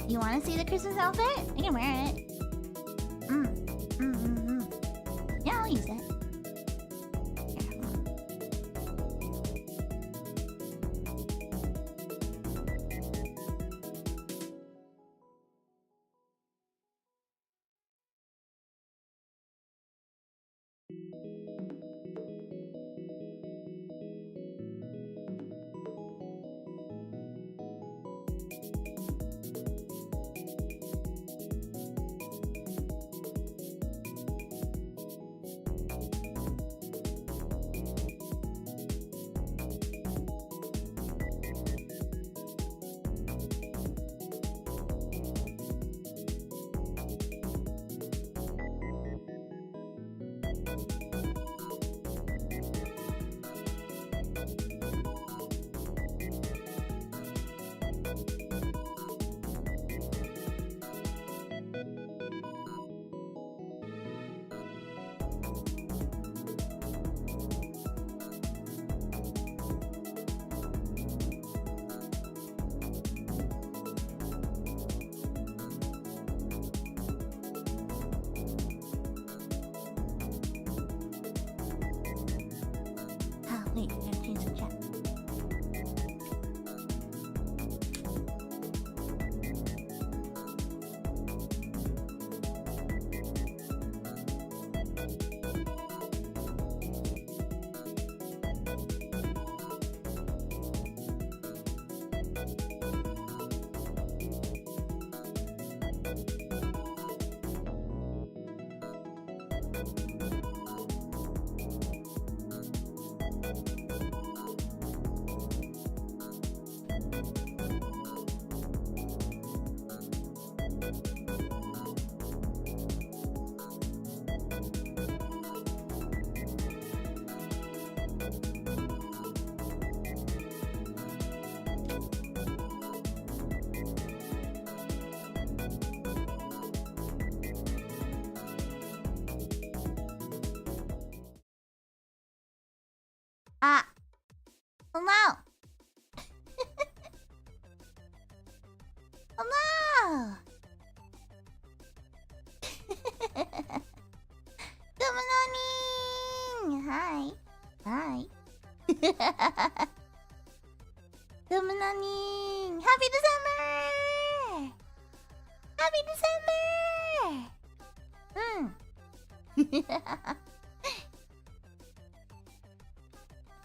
You want to see the Christmas outfit? I can wear it. Yeah, I'll use it. Here, hold on. Wait, I gotta change the chat. Hello. Hello. Good morning. Hi. Hi. Good morning. Happy December. Happy December.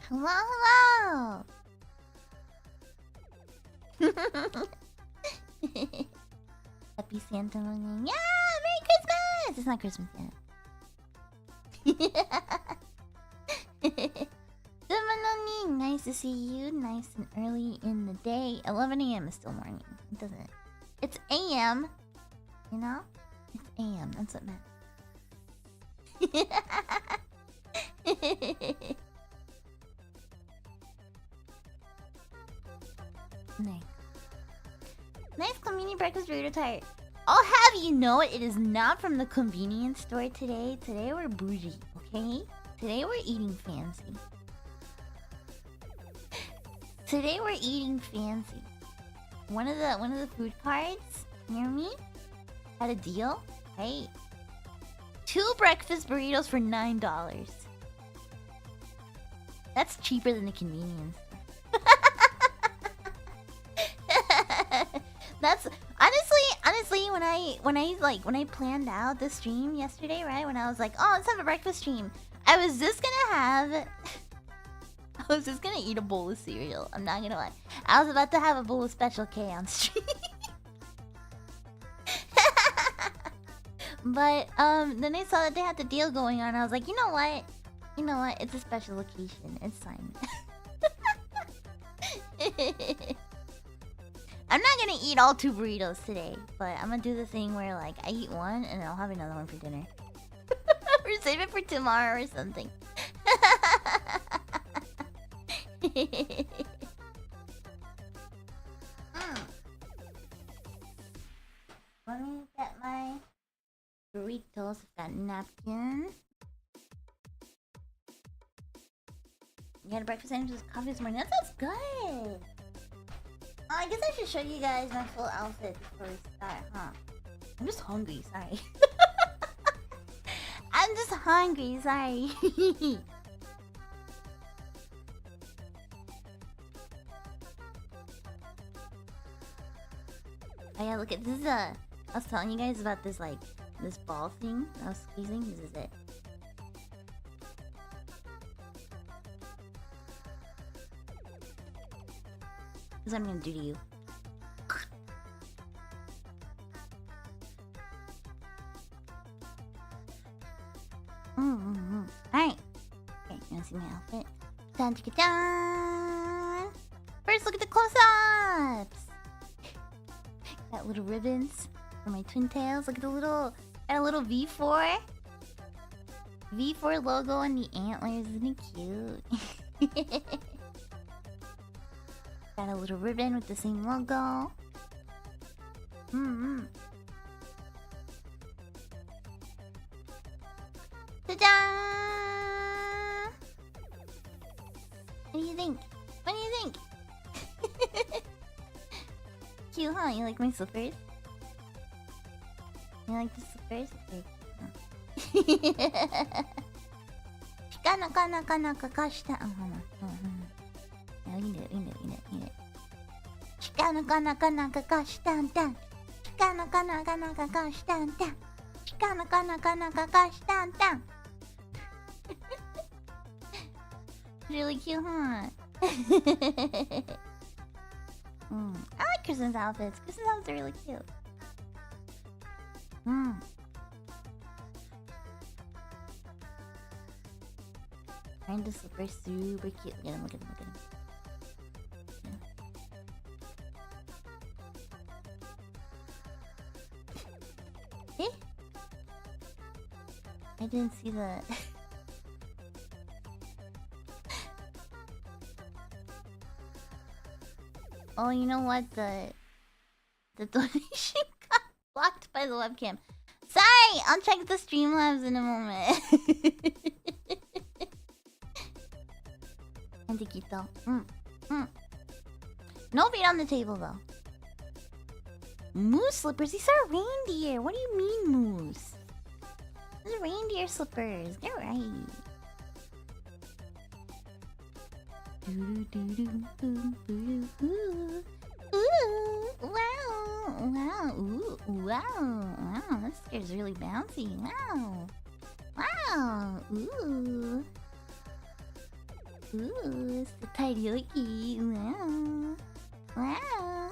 Hello, hello. Happy Santa morning. Yeah, Merry Christmas. It's not Christmas yet. Good morning. Nice to see you. Nice and early in the day. 11 a.m. is still morning. It doesn't. It's a.m. You know? It's a.m. That's what meant. Nice. Nice community breakfast burrito tart. I'll have you know it is not from the convenience store today. Today we're bougie, okay? Today we're eating fancy. Today we're eating fancy. One of the food cards near me had a deal. Hey, 2 breakfast burritos for $9. That's cheaper than the convenience store. That's honestly when I planned out the stream yesterday, right? When I was like, oh, let's have a breakfast stream. I was just gonna eat a bowl of cereal. I'm not gonna lie. I was about to have a bowl of Special K on stream. But then I saw that they had the deal going on. I was like, you know what? It's a special occasion. It's fine. I'm not gonna eat all 2 burritos today, but I'm gonna do the thing where like I eat one and I'll have another one for dinner. Or save it for tomorrow or something. Let me get my burritos. I've got napkin. You had a breakfast sandwich with coffee this morning. That sounds good. I guess I should show you guys my full outfit before we start, huh? I'm just hungry, sorry. I'm just hungry, sorry. Oh yeah, look at this. I was telling you guys about this, like, this ball thing I was squeezing. This is it. This is what I'm gonna do to you. Alright. Okay, you wanna see my outfit? Dun, dun, dun. First, look at the close-ups! Got little ribbons for my twin tails. Look at the little... Got a little V4. V4 logo on the antlers. Isn't it cute? Got a little ribbon with the same logo. Ta-da! What do you think? What do you think? Cute, huh? You like my slippers? You like the slippers? Okay. Kana kana kana kakashita. Oh, hold on. No, you need it. Kana kana kana kakashita. Kana kana kana kakashita. Kana kana kana kakashita. Really cute, huh? I like Kristen's outfits. Kristen's outfits are really cute. Find the slipper super cute. Look at him, look at him, look at him. Yeah. I didn't see the... Oh, you know what? The donation got blocked by the webcam. Sorry! I'll check the Streamlabs in a moment. Antiquito. No feet on the table, though. Moose slippers? These are reindeer. What do you mean, moose? These are reindeer slippers. They're right. Wow, this scare's really bouncy. Wow, ooh, it's the karaoke. Wow.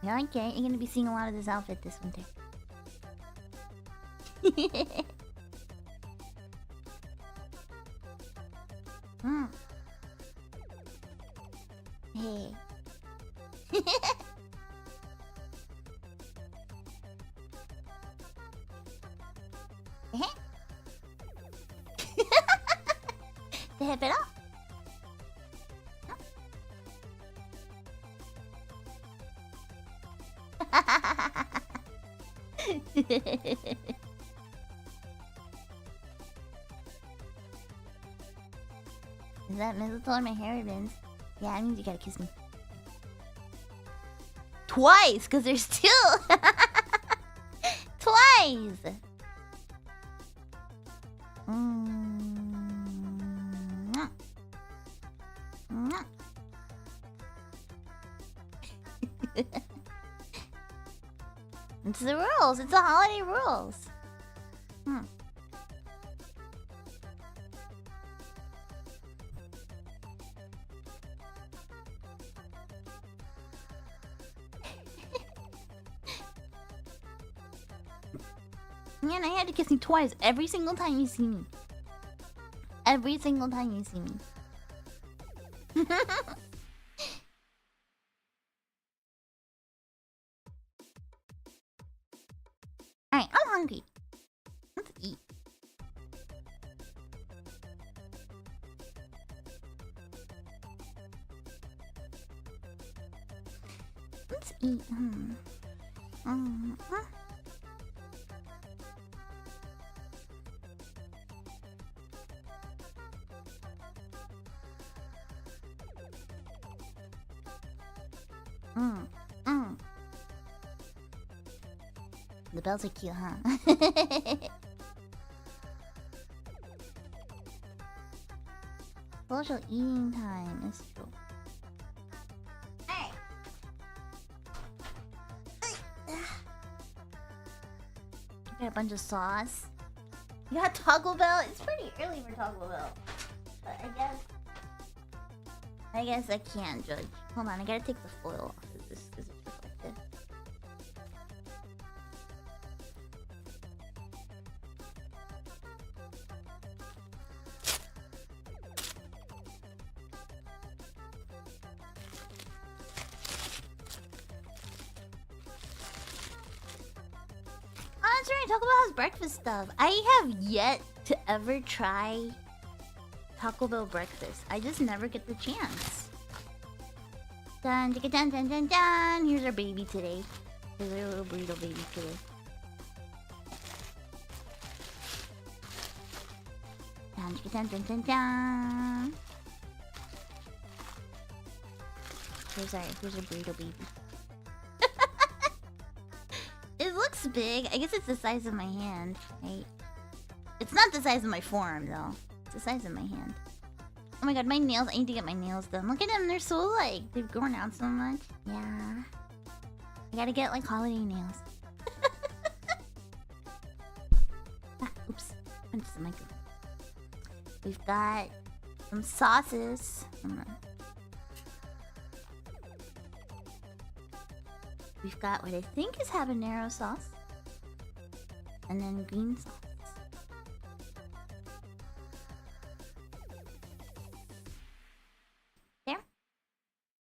Yeah, okay. You're gonna be seeing a lot of this outfit this winter. Hey. The hip it up. Is that mistletoe on my hair ribbons? Yeah, I mean you gotta kiss me. Twice, because there's two! Twice! It's the rules. It's the holiday rules. Man, I had to kiss you twice every single time you see me. Every single time you see me. Alright, I'm hungry. Let's eat. Let's eat. The bells are cute, huh? Social eating time is true. Hey. Got a bunch of sauce. You got Taco Bell? It's pretty early for Taco Bell. But I guess I can't judge. Hold on, I gotta take the foil off of this because it's reflective. Oh, that's right. Taco Bell has breakfast stuff. I have yet to ever try Taco Bell breakfast. I just never get the chance. Dun, dun, dun, dun, dun, dun. Here's our baby today. Here's our little burrito baby today. Dun, dun, dun, dun, dun. Here's our burrito baby. It looks big. I guess it's the size of my hand, right? It's not the size of my forearm though. It's the size of my hand. Oh my god, my nails. I need to get my nails done. Look at them. They're so like, they've grown out so much. Yeah. I gotta get like holiday nails. Oops. Punch the microphone. We've got some sauces. We've got what I think is habanero sauce. And then green sauce. There.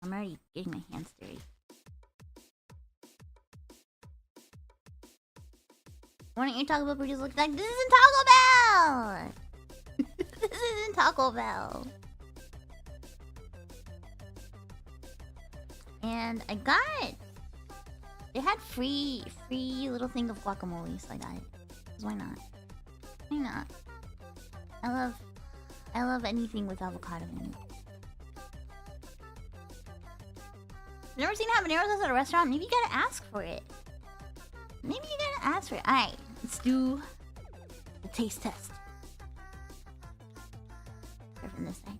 I'm already getting my hands dirty. Why don't you Taco Bell burritos look like? This isn't Taco Bell! This isn't Taco Bell. And I got... They had free little thing of guacamole, so I got it. 'Cause why not? Why not? I love anything with avocado in it. Never seen habanero sauce at a restaurant? Maybe you gotta ask for it. Maybe you gotta ask for it. Alright, let's do the taste test. Start from this side.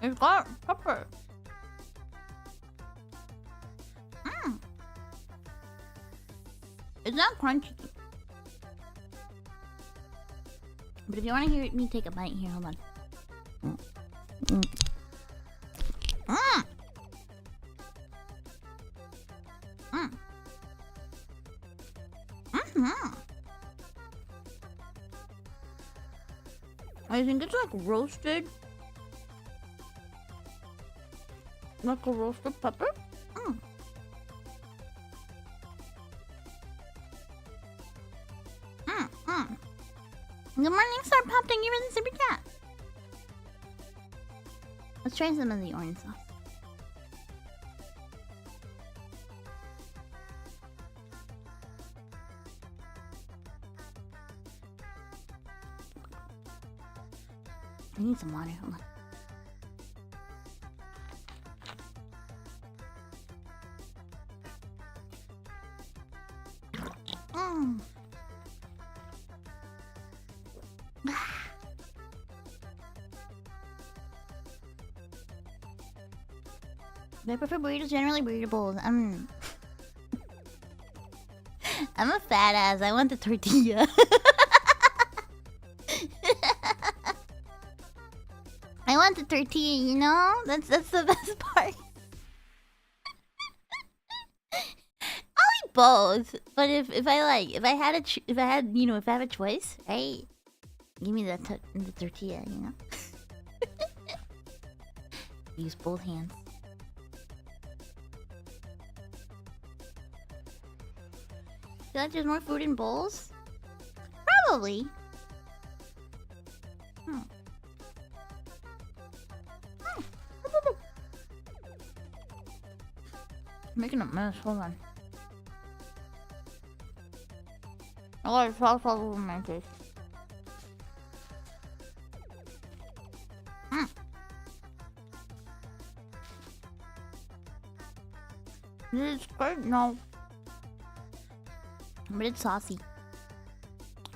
It's got pepper. It's not crunchy. But if you want to hear me take a bite here, hold on. I think it's like roasted. Like a roasted pepper. Good morning, Star Pop. Thank you for the super chat. Let's try some of the orange sauce. I need some water. Hold on. I prefer burritos, generally burrito bowls. I'm a fat ass. I want the tortilla. I want the tortilla, you know? That's the best part. I'll eat both. But if I have a choice, right? Give me the tortilla, you know? Use both hands. Feel like there's more food in bowls? Probably. Making a mess. Hold on. I got sauce all over my face. This is great, no. But it's saucy.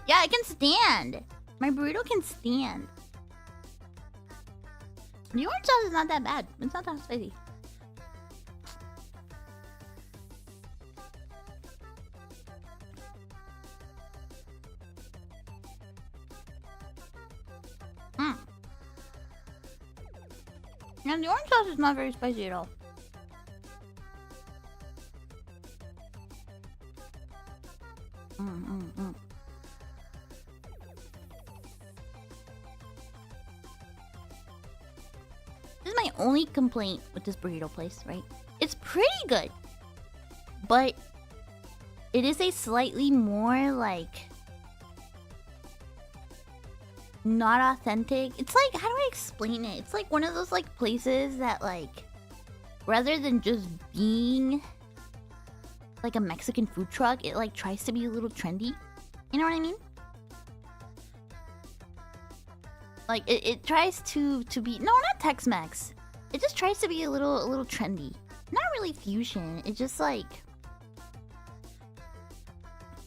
Yeah, I can stand. My burrito can stand. The orange sauce is not that bad. It's not that spicy. And the orange sauce is not very spicy at all. This is my only complaint with this burrito place, right? It's pretty good, but it is a slightly more like not authentic. It's like, how do I explain it? It's like one of those like places that like, rather than just being like a Mexican food truck, it like tries to be a little trendy. You know what I mean? Like it tries to be, no, not Tex-Mex. It just tries to be a little trendy. Not really fusion. It's just like,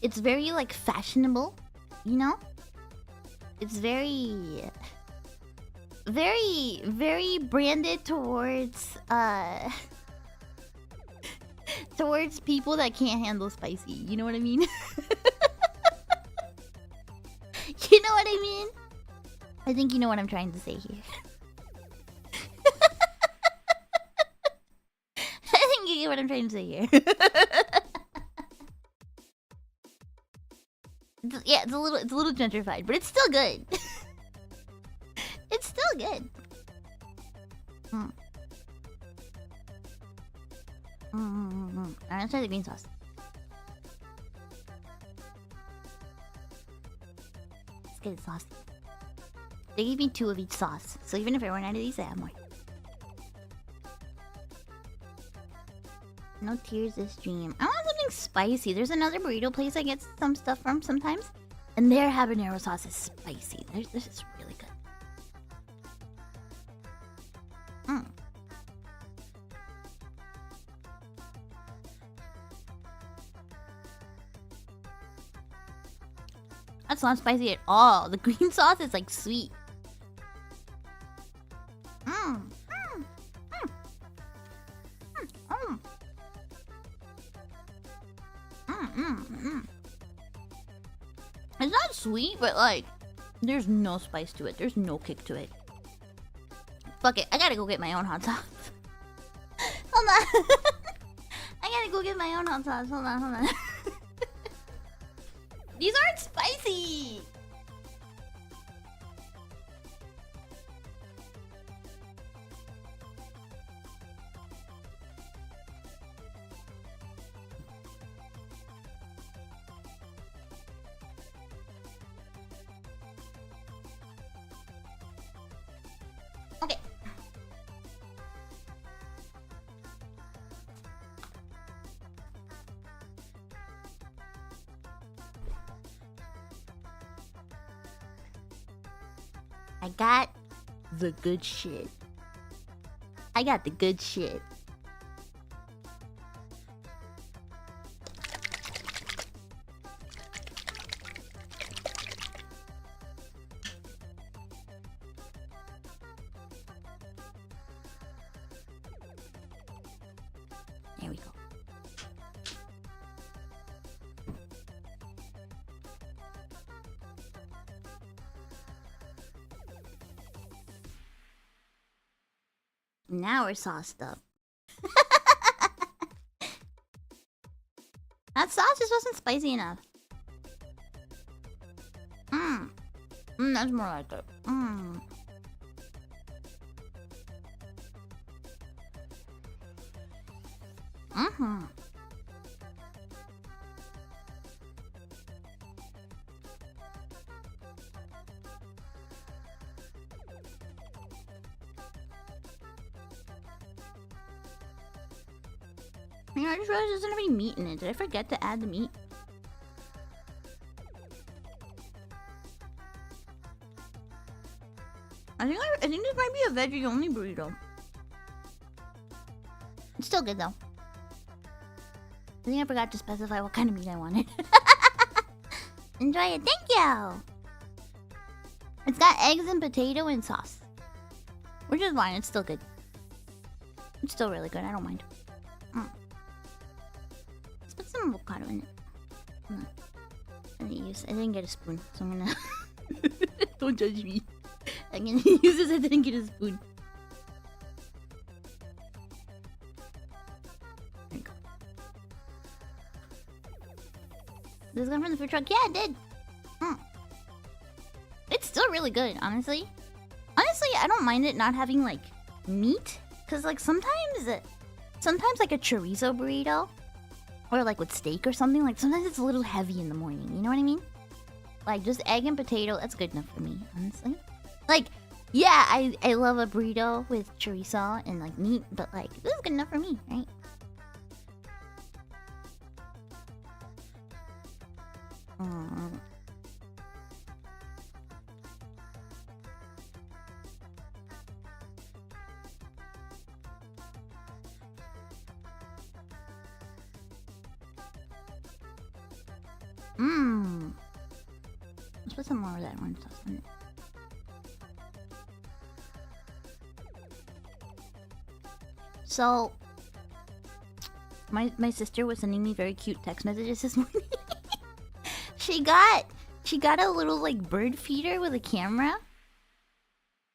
it's very like fashionable, you know? It's very branded towards towards people that can't handle spicy. You know what I mean? You know what I mean? I think you know what I'm trying to say here. I think you get what I'm trying to say here. Yeah, it's a little gentrified, but it's still good. It's still good. I'm gonna try the green sauce. Let's get it saucy. They gave me 2 of each sauce, so even if I run out of these, I have more. No tears this dream. I want something spicy. There's another burrito place I get some stuff from sometimes, and their habanero sauce is spicy. This is really good. That's not spicy at all. The green sauce is like sweet. It's not sweet, but like, there's no spice to it. There's no kick to it. Fuck it. I gotta go get my own hot sauce. Hold on. I gotta go get my own hot sauce. Hold on. These aren't spicy. Okay. I got the good shit. I got the good shit. There we go. Now we're sauced up. That sauce just wasn't spicy enough. That's more like it. You know, I just realized there's gonna be meat in it. Did I forget to add the meat? I think this might be a veggie only burrito. It's still good though. I think I forgot to specify what kind of meat I wanted. Enjoy it, thank you! It's got eggs and potato and sauce. Which is fine, it's still good. It's still really good, I don't mind. Let's put some avocado in it. I didn't get a spoon, so I'm gonna... Don't judge me. I'm gonna use this, I didn't get a spoon. There you go. Does this come from the food truck? Yeah, it did. It's still really good, honestly. Honestly, I don't mind it not having, like, meat. Because, like, sometimes like a chorizo burrito, or like with steak or something, like sometimes it's a little heavy in the morning, you know what I mean? Like, just egg and potato, that's good enough for me, honestly. Like, yeah, I love a burrito with chorizo and, like, meat, but, like, this is good enough for me, right? Let's put some more of that orange sauce on it. So, my sister was sending me very cute text messages this morning. She got a little, like, bird feeder with a camera,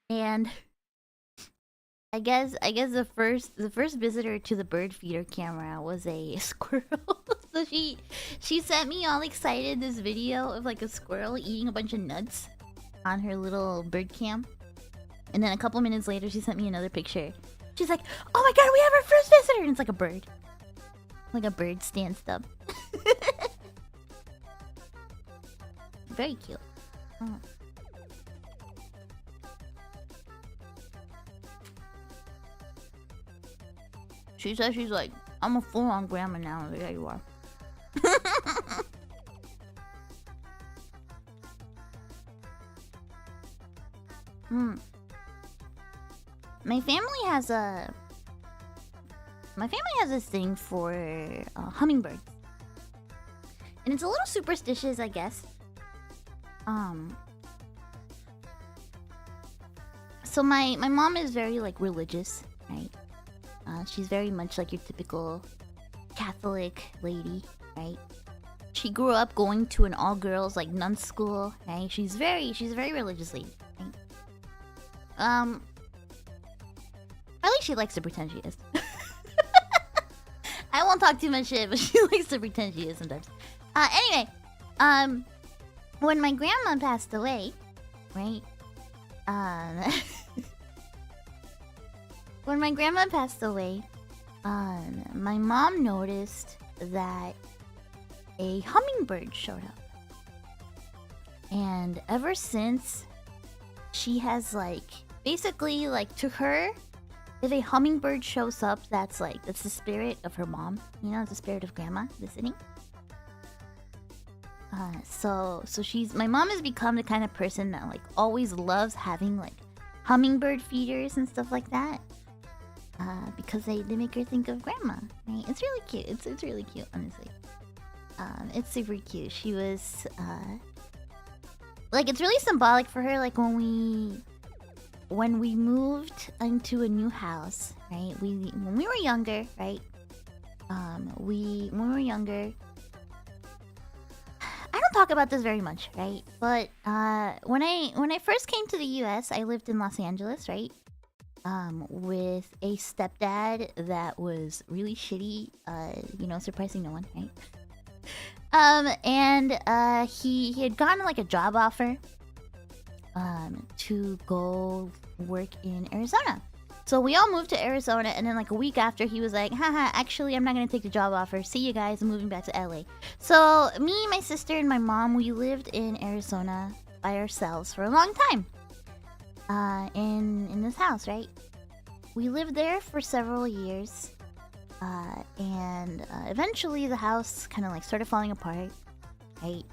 and I guess the first visitor to the bird feeder camera was a squirrel. So she sent me all excited this video of, like, a squirrel eating a bunch of nuts on her little bird cam, and then a couple minutes later she sent me another picture. She's like, "Oh my god, we have our first visitor!" And it's like a bird. Like a bird stanced up. Very cute. Oh. She says she's like, "I'm a full-on grandma now." Yeah, you are. My family has this thing for hummingbirds, and it's a little superstitious, I guess. So my mom is very, like, religious, right? She's very much like your typical Catholic lady, right? She grew up going to an all-girls, like, nun school, right? She's a very religious lady, right? At least she likes to pretend she is. I won't talk too much shit, but she likes to pretend she is sometimes. Anyway, when my grandma passed away, right? When my grandma passed away, my mom noticed that a hummingbird showed up. And ever since, she has, like, basically, like, to her, if a hummingbird shows up, that's the spirit of her mom. You know, it's the spirit of grandma visiting. So my mom has become the kind of person that, like, always loves having, like, hummingbird feeders and stuff like that. Because they make her think of grandma, right? It's really cute. It's really cute, honestly. It's super cute. She was, like, it's really symbolic for her, like, when we moved into a new house, right? When we were younger, right? When we were younger, I don't talk about this very much, right? But when I first came to the US, I lived in Los Angeles, right? With a stepdad that was really shitty, you know, surprising no one, right? And he had gotten, like, a job offer to go work in Arizona. So we all moved to Arizona, and then, like, a week after, he was like, "Haha, actually, I'm not gonna take the job offer. See you guys, I'm moving back to LA." So me, my sister, and my mom, we lived in Arizona by ourselves for a long time. In this house, right? We lived there for several years. And eventually the house kind of like started falling apart, right?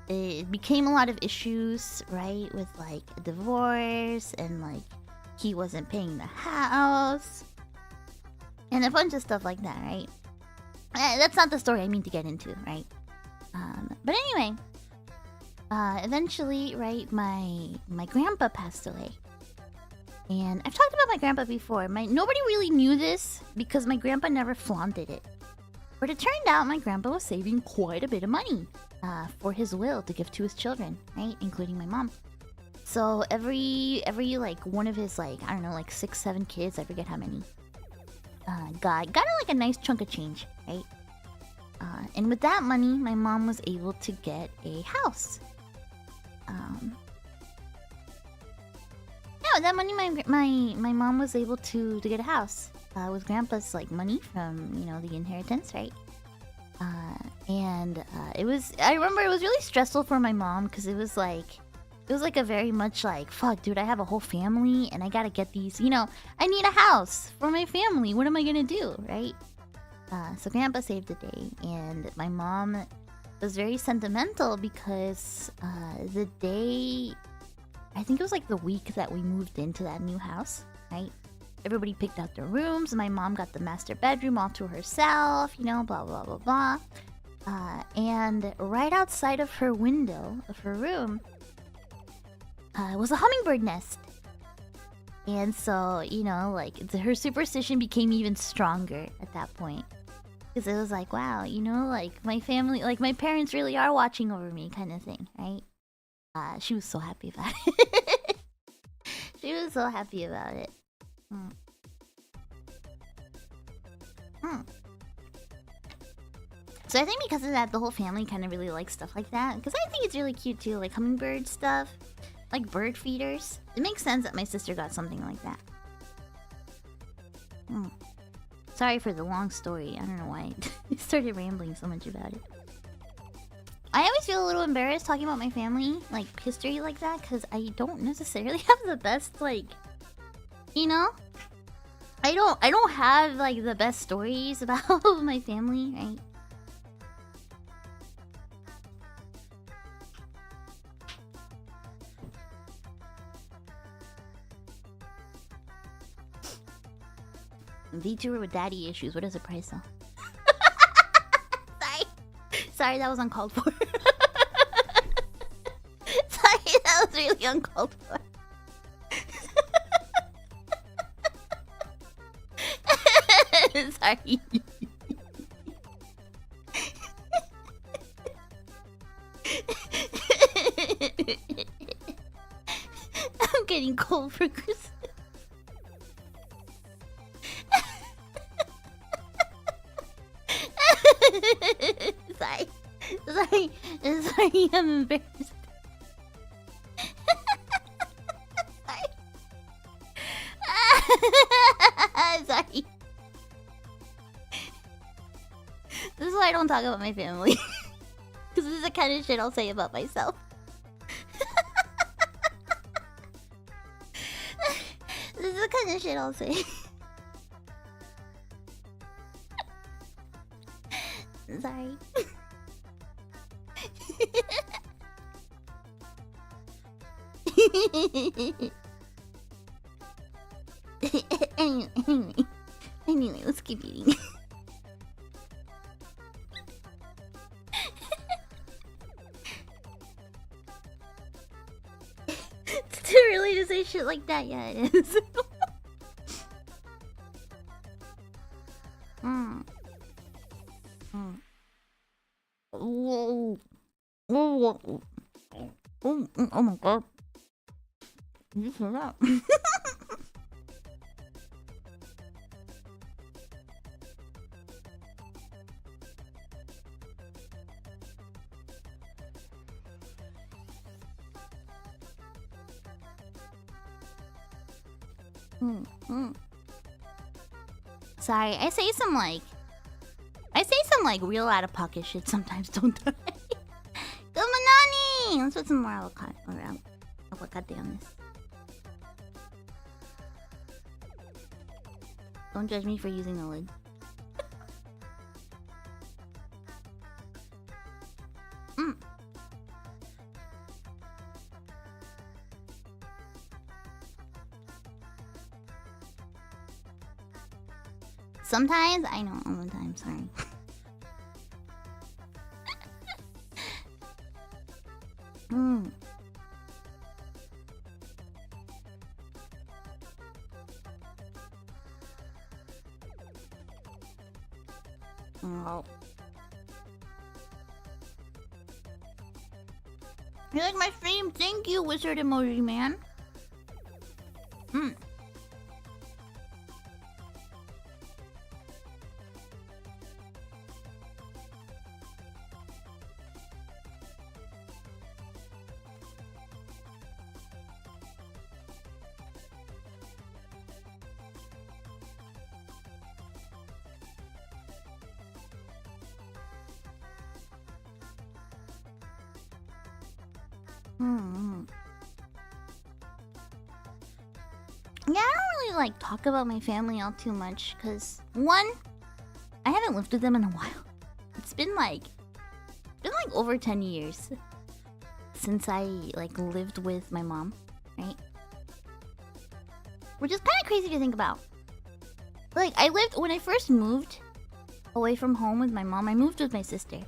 It became a lot of issues, right? With like a divorce and like he wasn't paying the house and a bunch of stuff like that, right? That's not the story I mean to get into, right? But anyway, eventually, right, my grandpa passed away. And I've talked about my grandpa before. Nobody really knew this because my grandpa never flaunted it. But it turned out my grandpa was saving quite a bit of money for his will to give to his children, right? Including my mom. So every like one of his like, I don't know, like 6, 7 kids, I forget how many, got like a nice chunk of change, right? And with that money, my mom was able to get a house. Yeah, with that money, my mom was able to get a house with grandpa's like money from, you know, the inheritance, right? And I remember it was really stressful for my mom because it was like a very much like, fuck, dude, I have a whole family and I gotta get these, you know, I need a house for my family. What am I gonna do, right? So grandpa saved the day, and my mom was very sentimental because the day, I think it was like the week that we moved into that new house, right? Everybody picked out their rooms. My mom got the master bedroom all to herself, you know, blah, blah, blah, blah. And right outside of her window of her room was a hummingbird nest. And so, you know, like her superstition became even stronger at that point. Because it was like, wow, you know, like my family, like my parents really are watching over me kind of thing, right? She was so happy about it. She was so happy about it. So I think because of that, the whole family kind of really likes stuff like that. Because I think it's really cute too, like hummingbird stuff. Like bird feeders. It makes sense that my sister got something like that. Sorry for the long story. I don't know why I started rambling so much about it. I always feel a little embarrassed talking about my family, like history like that, because I don't necessarily have the best, like, you know? I don't have like the best stories about my family, right? VTuber with daddy issues. What is the price though? Sorry, that was uncalled for. Sorry, that was really uncalled for. Sorry. I'm getting cold for Christmas. Sorry, I'm embarrassed. Sorry. This is why I don't talk about my family. Because this is the kind of shit I'll say about myself. This is the kind of shit I'll say. Sorry. Anyway, let's keep eating. It's too early to say shit like that. Yeah, it is. Whoa. Whoa. Oh my god. Did you hear that? Sorry, I say some real out of pocket shit sometimes, don't I? Go Manani! Let's put some more avocado on this. Don't judge me for using the lid. Sometimes, I know, all the time, sorry. Oh. You like my stream? Thank you, wizard emoji man. Yeah, I don't really like talk about my family all too much, cause one, I haven't lived with them in a while. It's been like over 10 years since I like lived with my mom, right? Which is kind of crazy to think about. Like, I lived when I first moved away from home with my mom. I moved with my sister,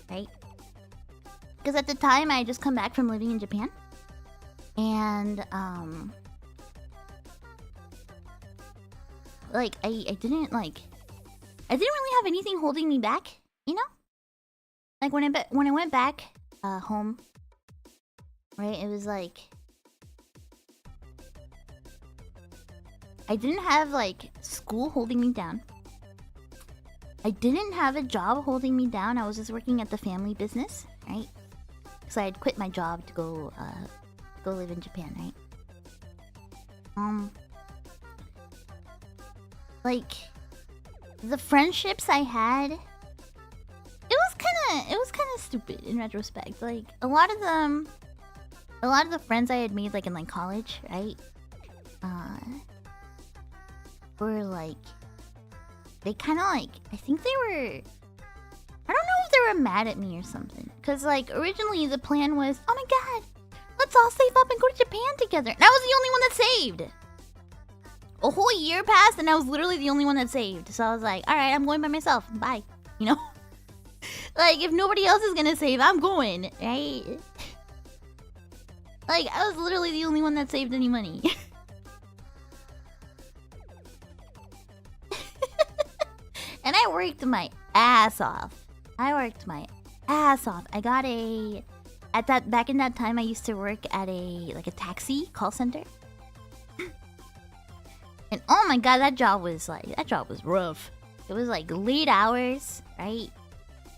right? Because at the time I had just come back from living in Japan, and like I didn't really have anything holding me back, you know? Like when I went back home, right? It was like I didn't have like school holding me down. I didn't have a job holding me down. I was just working at the family business, right? Because I had quit my job to go live in Japan, right? Like the friendships I had, it was kind of stupid in retrospect. Like a lot of the friends I had made like in like college, right? Were like, they kind of like, I think they were, I don't know if they were mad at me or something. Cause like originally the plan was, oh my god, let's all save up and go to Japan together. And I was the only one that saved. A whole year passed and I was literally the only one that saved. So I was like, alright, I'm going by myself. Bye. You know? Like, if nobody else is gonna save, I'm going. Right? Like, I was literally the only one that saved any money. And I worked my ass off. I got back in that time I used to work at a taxi call center. And oh my god, that job was rough. It was like late hours, right?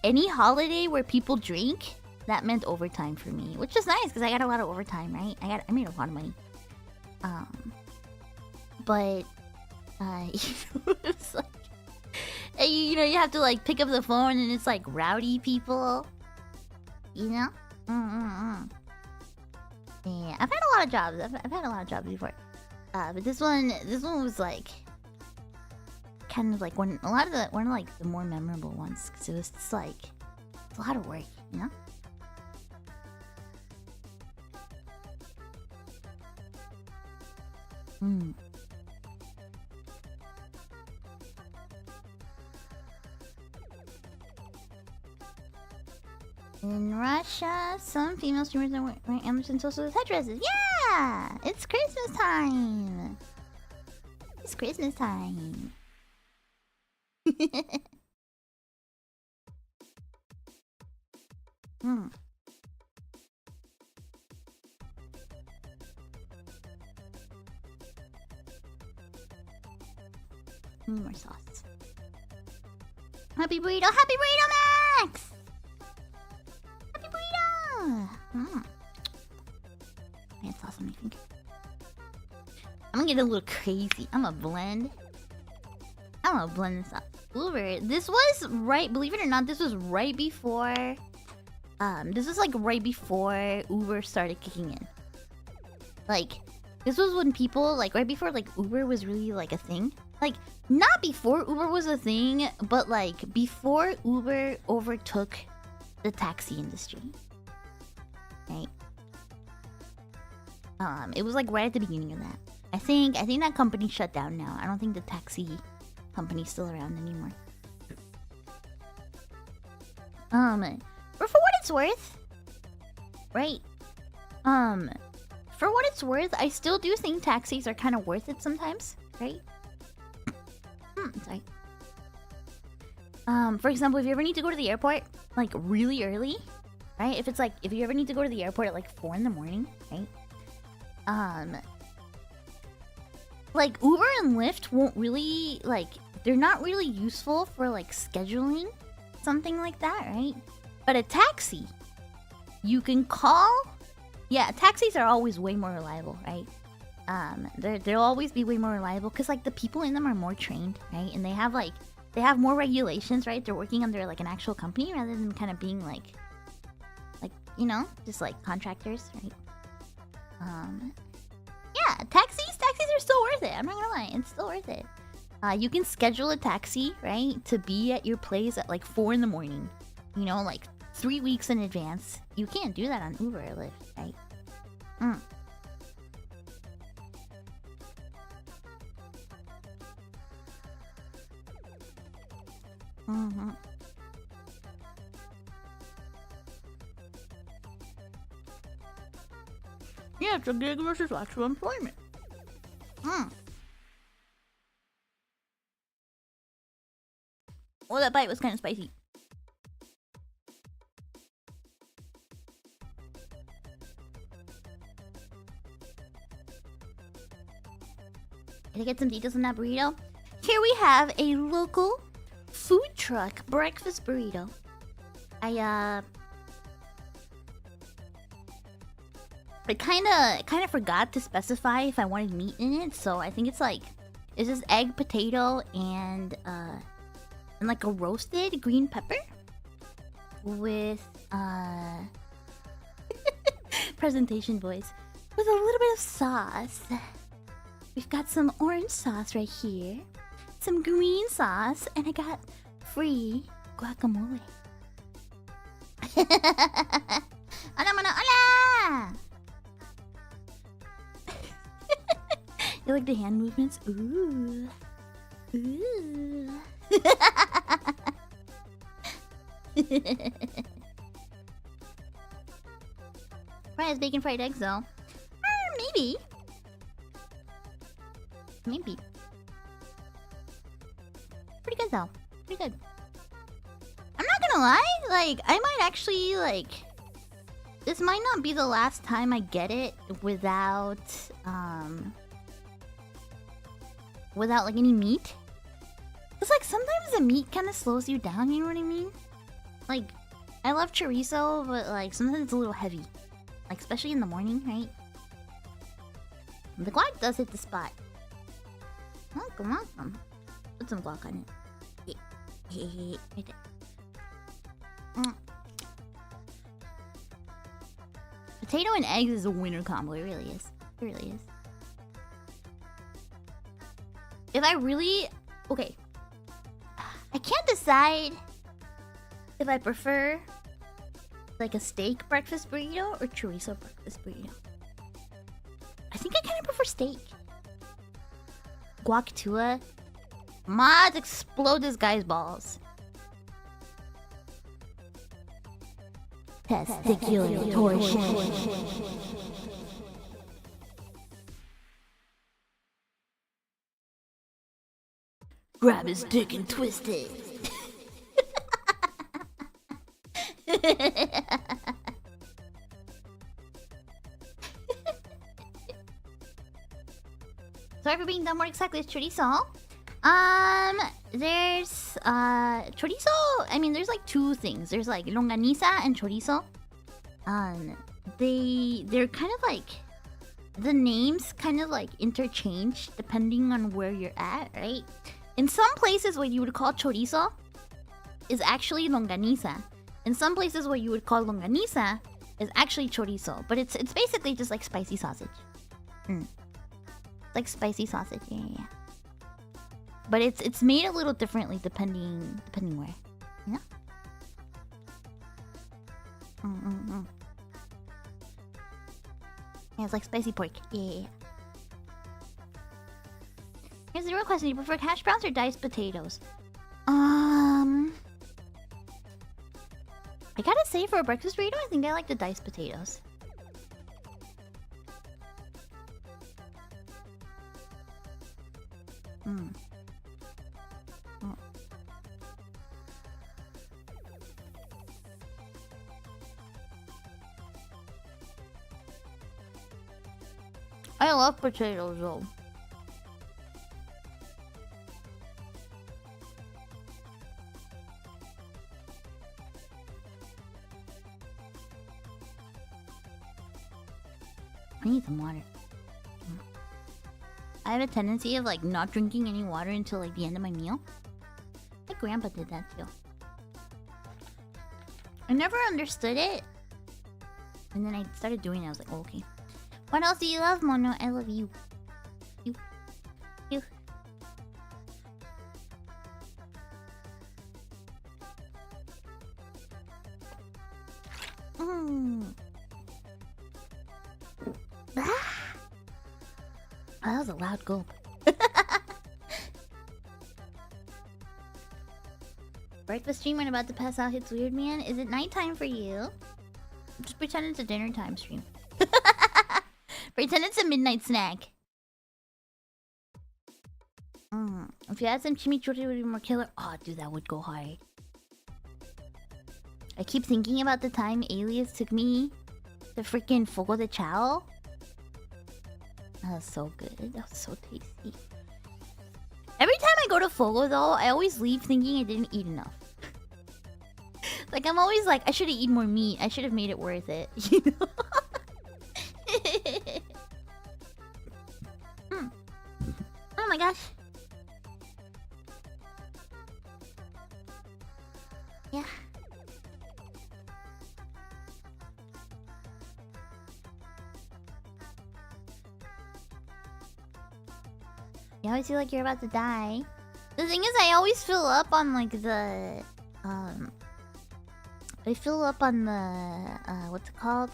Any holiday where people drink, that meant overtime for me, which is nice because I got a lot of overtime, right? I made a lot of money. But it's like, you know, you have to like pick up the phone and it's like rowdy people, you know? Yeah, I've had a lot of jobs. I've had a lot of jobs before. But this one was like kind of like one of the more memorable ones because it was just like it's a lot of work, you know. In Russia, some female streamers are wearing Emerson Socialist headdresses. Yeah! It's Christmas time! It's Christmas time. Need more sauce. Happy burrito! Happy burrito, Max! Happy burrito! I got sauce on my finger. I'm gonna get a little crazy. I'm gonna blend this up. Uber. This was right, believe it or not, this was right before this was like right before Uber started kicking in. Like, this was when people, like right before like Uber was really like a thing. Like, not before Uber was a thing, but like before Uber overtook the taxi industry. Right? It was like right at the beginning of that. I think that company shut down now. I don't think the taxi company's still around anymore. But for what it's worth, right? For what it's worth, I still do think taxis are kind of worth it sometimes, right? Sorry. For example, if you ever need to go to the airport, like really early, right? If you ever need to go to the airport at like 4 in the morning, right? Like Uber and Lyft won't really, like, they're not really useful for like scheduling something like that, right? But a taxi, you can call. Yeah, taxis are always way more reliable, right? They'll always be way more reliable because like the people in them are more trained, right? And they have more regulations, right? They're working under like an actual company rather than kind of being like you know, just like contractors, right? Yeah, taxis are still worth it. I'm not gonna lie, it's still worth it. You can schedule a taxi, right, to be at your place at like 4 in the morning. You know, like 3 weeks in advance. You can't do that on Uber or Lyft, right? Yeah, it's a gig versus actual employment. Well, that bite was kind of spicy. Can I get some details on that burrito? Here we have a local food truck breakfast burrito. I kind of forgot to specify if I wanted meat in it, so I think it's just egg, potato, and like a roasted green pepper with presentation voice with a little bit of sauce. We've got some orange sauce right here, some green sauce, and I got free guacamole. Hola! You like the hand movements? Ooh. Ooh. Fries, bacon, fried eggs, though. Maybe. Maybe. Pretty good, though. Pretty good. I'm not gonna lie, like, I might actually, like... This might not be the last time I get it without, without, like, any meat. It's like, sometimes the meat kind of slows you down, you know what I mean? Like, I love chorizo, but, like, sometimes it's a little heavy. Like, especially in the morning, right? The guac does hit the spot. Welcome. Put some guac on it. Right there. Potato and eggs is a winner combo. It really is. It really is. If I really... Okay. I can't decide if I prefer like a steak breakfast burrito or chorizo breakfast burrito. I think I kind of prefer steak. Guac tua. Mods explode this guy's balls. Testicular torsion. Grab his dick and twist it. Sorry for being done more exactly as chorizo. There's chorizo. I mean, there's like two things. There's like longaniza and chorizo. They're kind of like, the names kind of like interchange depending on where you're at, right? In some places what you would call chorizo is actually longaniza. In some places what you would call longaniza is actually chorizo. But it's basically just like spicy sausage. Like spicy sausage, yeah. But it's made a little differently depending where. Yeah. Yeah, it's like spicy pork. Yeah. Here's the real question: do you prefer hash browns or diced potatoes? I gotta say, for a breakfast burrito, I think I like the diced potatoes. I love potatoes though. I need some water. I have a tendency of like not drinking any water until like the end of my meal. My grandpa did that too. I never understood it. And then I started doing it. I was like, oh, okay. What else do you love, Mono? I love you. You. Ah, that was a loud gulp. Breakfast stream when about to pass out hits weird, man. Is it nighttime for you? Just pretend it's a dinner time stream. Pretend it's a midnight snack. If you had some chimichurri, it would be more killer. Oh, dude, that would go hard. I keep thinking about the time Alias took me to freaking Fogo de Chao. That was so good. That was so tasty. Every time I go to Fogo, though, I always leave thinking I didn't eat enough. Like, I'm always like, I should have eaten more meat. I should have made it worth it, you know? Oh my gosh. Yeah. You always feel like you're about to die. The thing is, I always fill up on like the I fill up on the what's it called?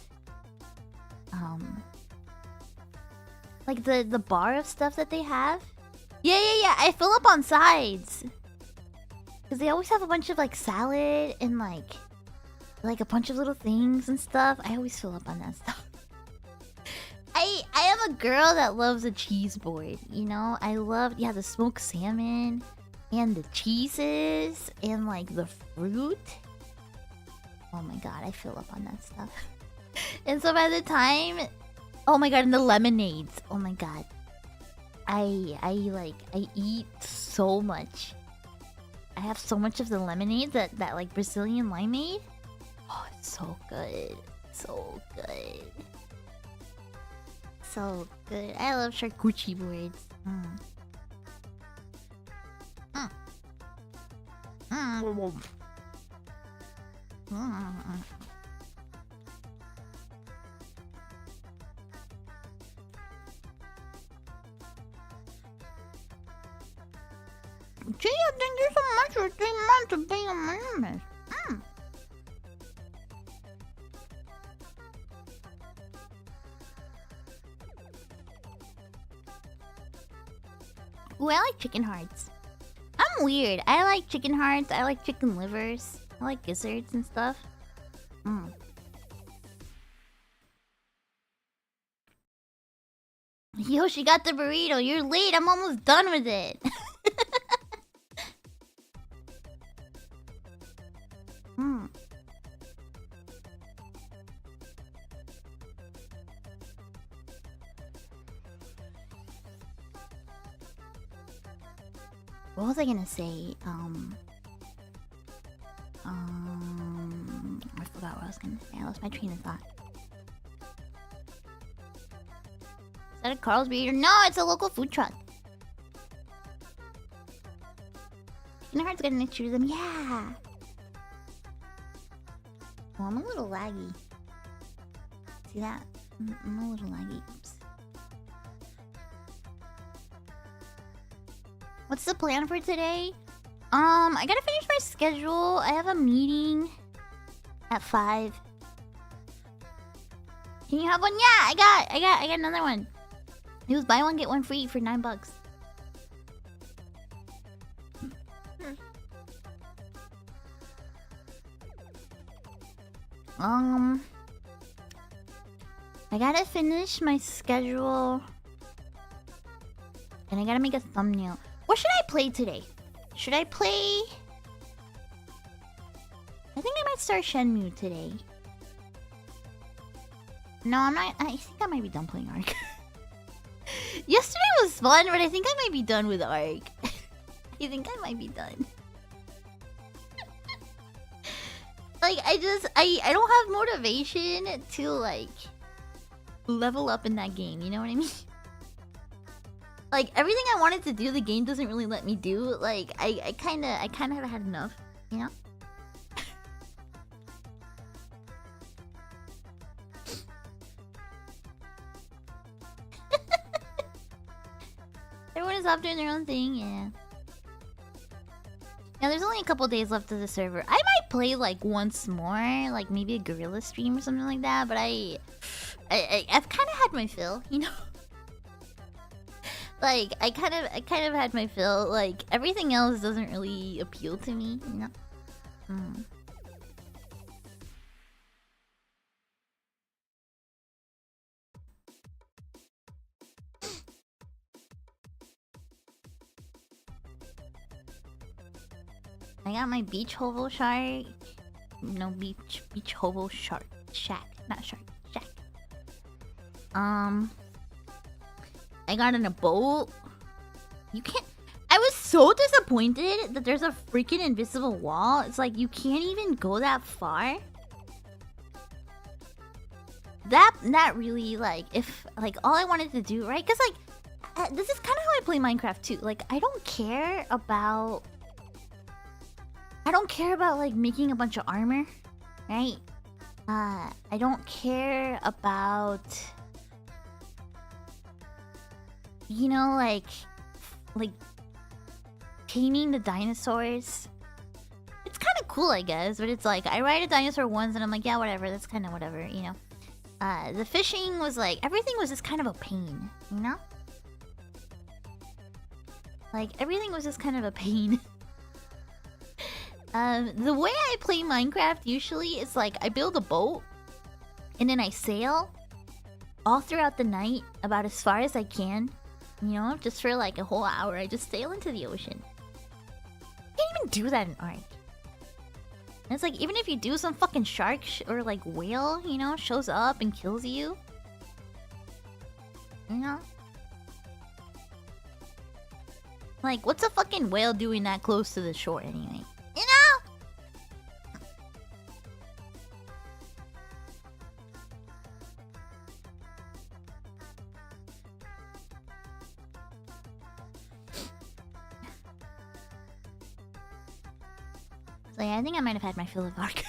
Like the bar of stuff that they have. Yeah. I fill up on sides. Cause they always have a bunch of like salad and like a bunch of little things and stuff. I always fill up on that stuff. I am a girl that loves a cheese board, you know? I love the smoked salmon and the cheeses and like the fruit. Oh my god, I fill up on that stuff. And so by the time, oh my god, and the lemonades. Oh my god. I eat so much. I have so much of the lemonade that like Brazilian limeade. Oh, it's so good. So good. So good. I love charcuterie boards. Gee, thank you so much for 3 months of being anonymous. Ooh, I like chicken hearts. I'm weird. I like chicken hearts. I like chicken livers. I like gizzards and stuff. Yo, she got the burrito. You're late. I'm almost done with it. What was I gonna say? I forgot what I was gonna say. I lost my train of thought. Is that a Carl's burrito? No, it's a local food truck. Chicken hearts got next to them. Yeah. Oh, I'm a little laggy. See that? I'm a little laggy. Oops. what's the plan for today? I gotta finish my schedule. I have a meeting at 5. Can you have one? Yeah, I got another one. It was buy one get one free for $9. I gotta finish my schedule. And I gotta make a thumbnail. What should I play today? Should I play... I think I might start Shenmue today. No, I'm not. I think I might be done playing Ark. Yesterday was fun, but I think I might be done with Ark. I think I might be done. Like, I don't have motivation to, like, level up in that game, you know what I mean? Like, everything I wanted to do, the game doesn't really let me do. Like, I kinda have had enough, you know? Everyone is off doing their own thing, yeah. Now, there's only a couple days left of the server. I might play, like, once more. Like, maybe a gorilla stream or something like that. But I've kind of had my fill, you know? Like, I kind of had my fill. Like, everything else doesn't really appeal to me, you know? I got my beach hobo shark. No, beach hobo shark. Shack. Not shark. Shack. I got in a boat. You can't... I was so disappointed that there's a freaking invisible wall. It's like, you can't even go that far. That really, like, if... Like, all I wanted to do, right? Because, like, this is kind of how I play Minecraft, too. Like, I don't care about... like, making a bunch of armor, right? I don't care about... You know, like... taming the dinosaurs. It's kind of cool, I guess, but it's like, I ride a dinosaur once and I'm like, yeah, whatever, that's kind of whatever, you know? The fishing was like... Everything was just kind of a pain, you know? Like, everything was just kind of a pain. The way I play Minecraft usually is like I build a boat and then I sail all throughout the night about as far as I can, you know, just for like a whole hour. I just sail into the ocean. Can't even do that in Ark. And it's like, even if you do, some fucking shark or like whale, you know, shows up and kills you. You know? Like, what's a fucking whale doing that close to the shore anyway? You know? So yeah, I think I might have had my fill of Ark.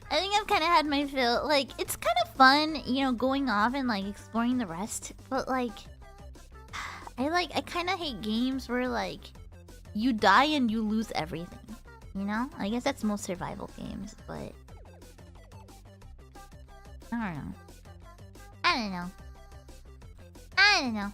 I think I've kind of had my fill. Like, it's kind of fun, you know, going off and like exploring the rest. But like, I kind of hate games where like you die and you lose everything. You know? I guess that's most survival games, but I don't know. I don't know. I don't know.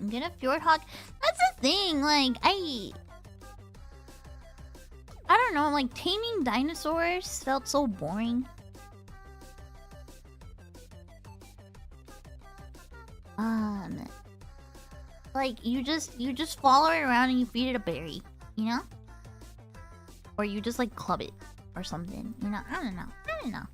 Get a fjord hawk. That's the thing. Like, I don't know. Like, taming dinosaurs felt so boring. Like you just follow it around and you feed it a berry, you know? Or you just like club it or something, you know? I don't know.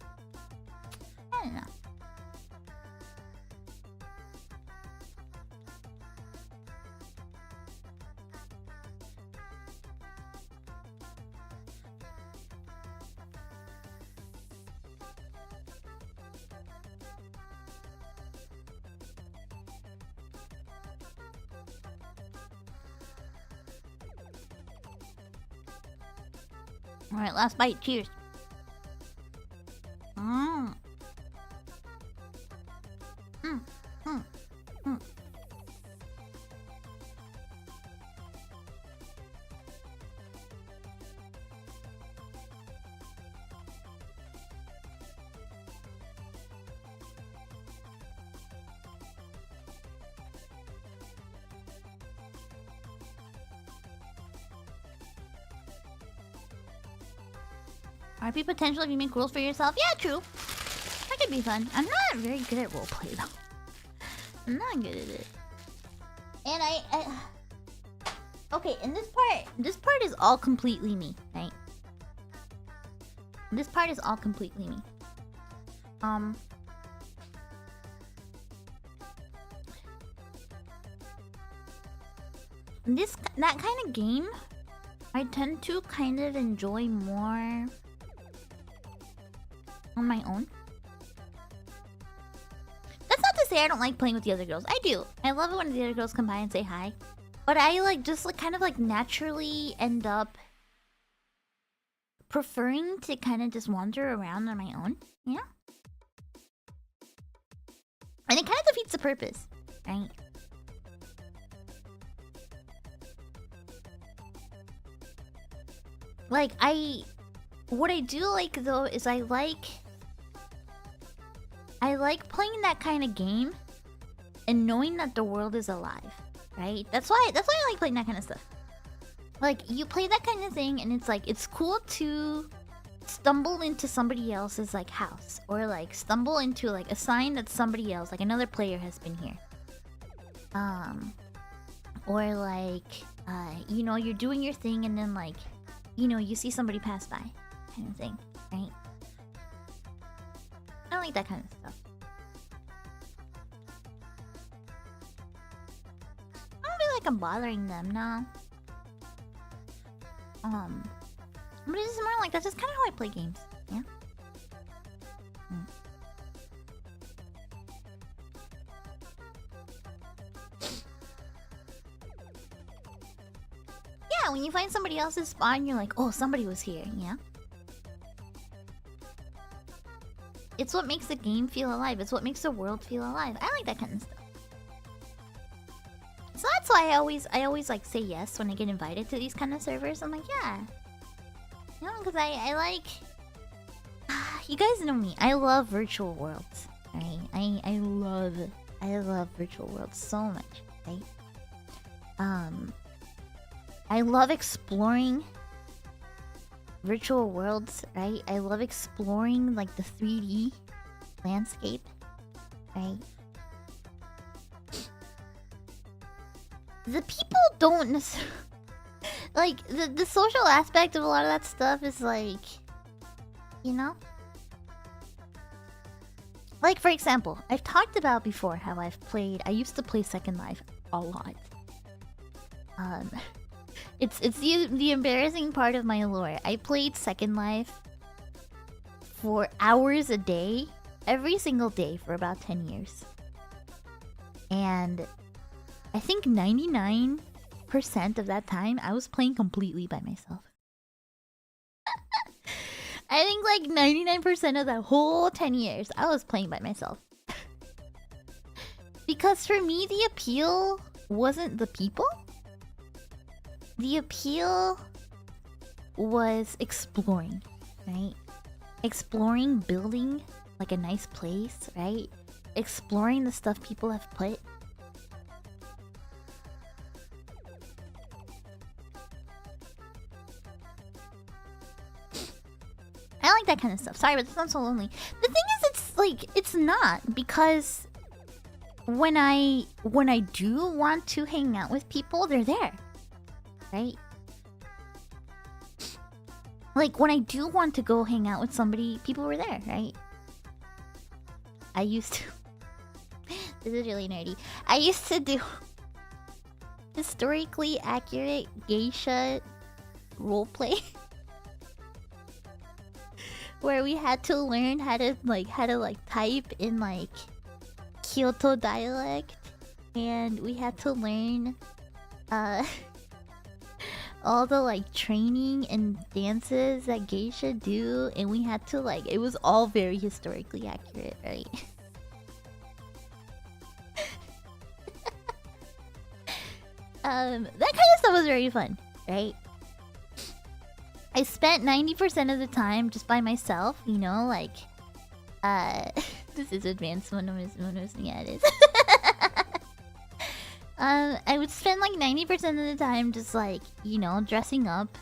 Alright, last bite. Cheers. Mmm. Mmm. Mmm. Mmm. RP potential if you make rules for yourself. Yeah, true. That could be fun. I'm not very good at roleplay though. I'm not good at it. And okay, and this part is all completely me, right? This part is all completely me. That kind of game, I tend to kind of enjoy more on my own. That's not to say I don't like playing with the other girls. I do. I love it when the other girls come by and say hi. But I kind of naturally end up preferring to kind of just wander around on my own. Yeah. And it kind of defeats the purpose, right? What I do like though is I like playing that kind of game and knowing that the world is alive, right? That's why I like playing that kind of stuff. Like, you play that kind of thing and it's cool to stumble into somebody else's house, or stumble into a sign that somebody else, another player has been here. Or you know, you're doing your thing and then you know, you see somebody pass by, kind of thing, right? I like that kind of stuff. I don't feel like I'm bothering them, no. But it's more that's just kind of how I play games, yeah? Yeah, when you find somebody else's spot and you're like, oh, somebody was here, yeah? It's what makes the game feel alive. It's what makes the world feel alive. I like that kind of stuff. So that's why I always say yes when I get invited to these kind of servers. I'm like, yeah. You know, because I like... You guys know me. I love virtual worlds, right? I love virtual worlds so much, right? I love exploring virtual worlds, right? I love exploring the 3D landscape, right? The people don't necessarily... the social aspect of a lot of that stuff is you know? For example, I've talked about before how I used to play Second Life a lot. It's the embarrassing part of my lore. I played Second Life for hours a day, every single day for about 10 years. And I think 99% of that time I was playing completely by myself. I think 99% of that whole 10 years I was playing by myself. Because for me the appeal wasn't the people. The appeal was exploring, right? Exploring, building a nice place, right? Exploring the stuff people have put. I like that kind of stuff. Sorry, but it sounds so lonely. The thing is, it's not, because when I do want to hang out with people, they're there. Right? When I do want to go hang out with somebody, people were there, right? I used to... This is really nerdy. I used to do historically accurate geisha roleplay. Where we had to learn how to type in Kyoto dialect. And we had to learn all the like training and dances that geisha do, and we had to like, it was all very historically accurate, right? That kind of stuff was very fun, right? I spent 90% of the time just by myself, you know, like, this is advanced monos, yeah it is. I would spend like 90% of the time just like, you know, dressing up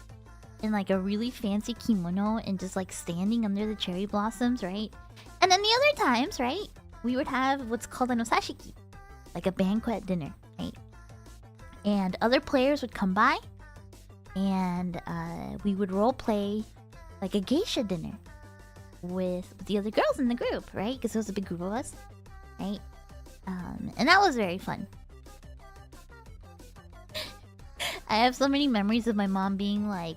in like a really fancy kimono and just like standing under the cherry blossoms, right? And then the other times, right, we would have what's called an osashiki, like a banquet dinner, right? And other players would come by and we would role play like a geisha dinner with the other girls in the group, right? Because there was a big group of us, right? And that was very fun. I have so many memories of my mom being like,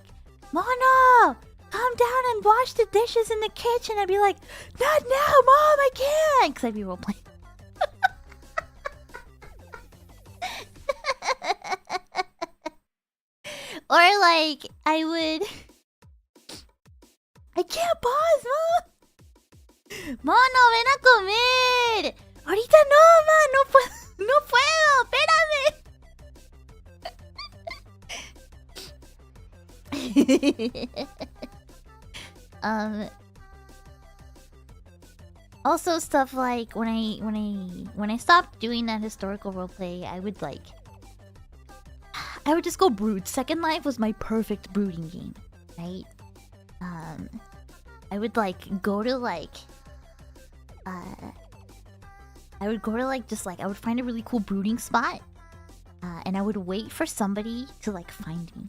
Mono, come down and wash the dishes in the kitchen. I'd be like, not now, Mom, I can't. Because I'd be role playing. Or like, I can't pause, Mom. Mono, ven a comer. Ahorita no, ma, no puedo, espérame. Also stuff like when I stopped doing that historical roleplay, I would just go brood. Second Life was my perfect brooding game, right? I would like go to like just like I would find a really cool brooding spot, and I would wait for somebody to like find me.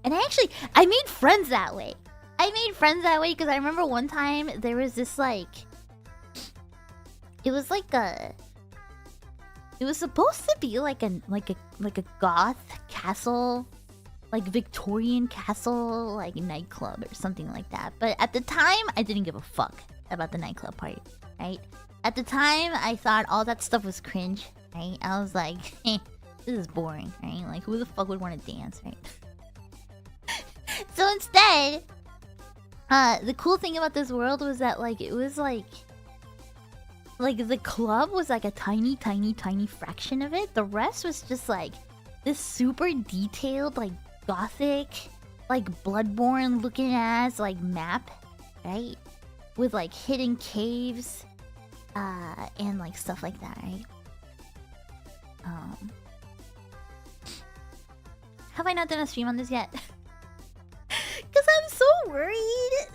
And I made friends that way. Because I remember one time there was this like, it was supposed to be like a goth castle, like Victorian castle, like nightclub or something like that. But at the time, I didn't give a fuck about the nightclub party, right? At the time, I thought all that stuff was cringe, right? I was like, this is boring, right? Like, who the fuck would want to dance, right? So instead, the cool thing about this world was that like it was like the club was like a tiny fraction of it. The rest was just like this super detailed, like gothic, like Bloodborne looking ass like map, right? With like hidden caves, and like stuff like that, right? Have I not done a stream on this yet? Because I'm so worried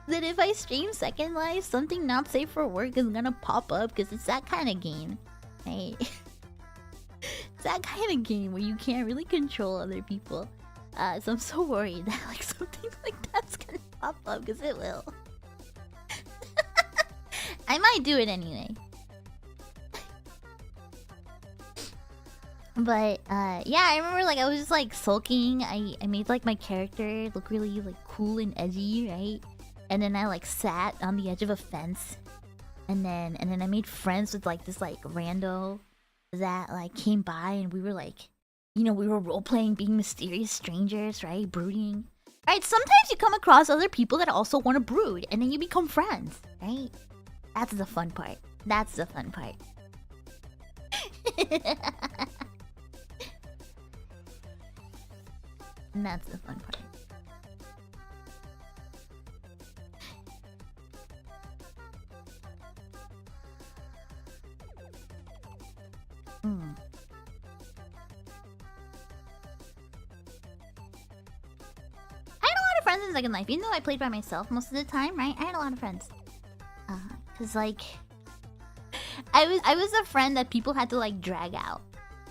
that if I stream Second Life, something not safe for work is gonna pop up, because it's that kind of game, right? It's that kind of game where you can't really control other people. So I'm so worried that like something like that's gonna pop up, because it will. I might do it anyway. But yeah, I remember like I was just like sulking. I made like my character look really like cool and edgy, right? And then I like sat on the edge of a fence, and then I made friends with like this like rando that like came by, and we were like, you know, we were role playing being mysterious strangers, right? Brooding. Right? Sometimes you come across other people that also want to brood, and then you become friends, right? That's the fun part. That's the fun part. And that's the fun part. I had a lot of friends in Second Life, even though I played by myself most of the time, right? I had a lot of friends. Cause like I was a friend that people had to like drag out,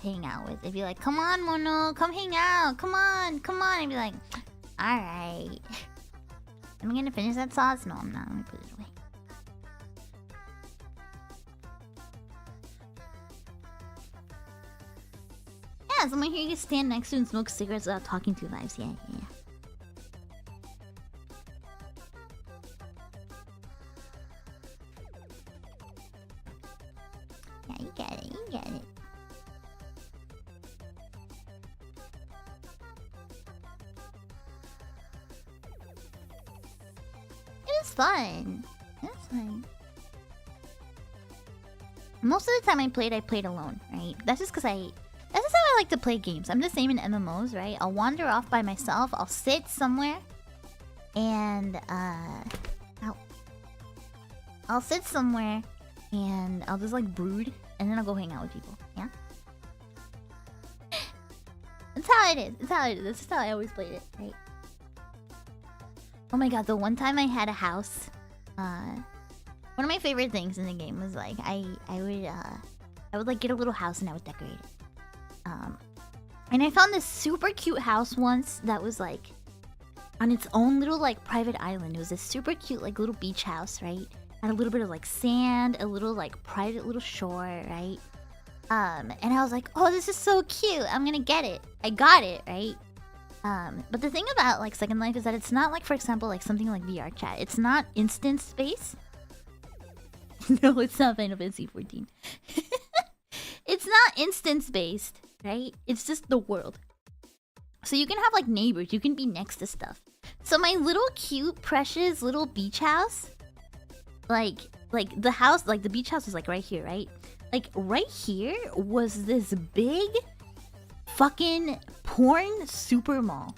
hang out with. They'd be like, come on, Mono, come hang out, come on. I'd be like, alright. Am I gonna finish that sauce? No, I'm not. Let me put it away. Yeah, someone here you can stand next to and smoke cigarettes without talking to lives. Yeah. Yeah, you get it. was fun. It was fun. Most of the time I played alone, right? That's just because that's just how I like to play games. I'm the same in MMOs, right? I'll wander off by myself. I'll sit somewhere. And, I'll sit somewhere. And I'll just, like, brood. And then I'll go hang out with people. Yeah? That's how it is. That's how it is. That's just how I always played it, right? Oh my god, the one time I had a house, one of my favorite things in the game was like I would like get a little house and I would decorate it. And I found this super cute house once that was like on its own little like private island. It was this super cute like little beach house, right? Had a little bit of like sand, a little like private little shore, right? And I was like, oh, this is so cute. I'm gonna get it. I got it, right? But the thing about like Second Life is that it's not like, for example, like something like VR chat. It's not instant space. No, it's not Final Fantasy 14. It's not instance based, right? It's just the world. So you can have like neighbors. You can be next to stuff. So my little cute, precious little beach house, like the house, like the beach house was like right here, right? Like right here was this big fucking porn super mall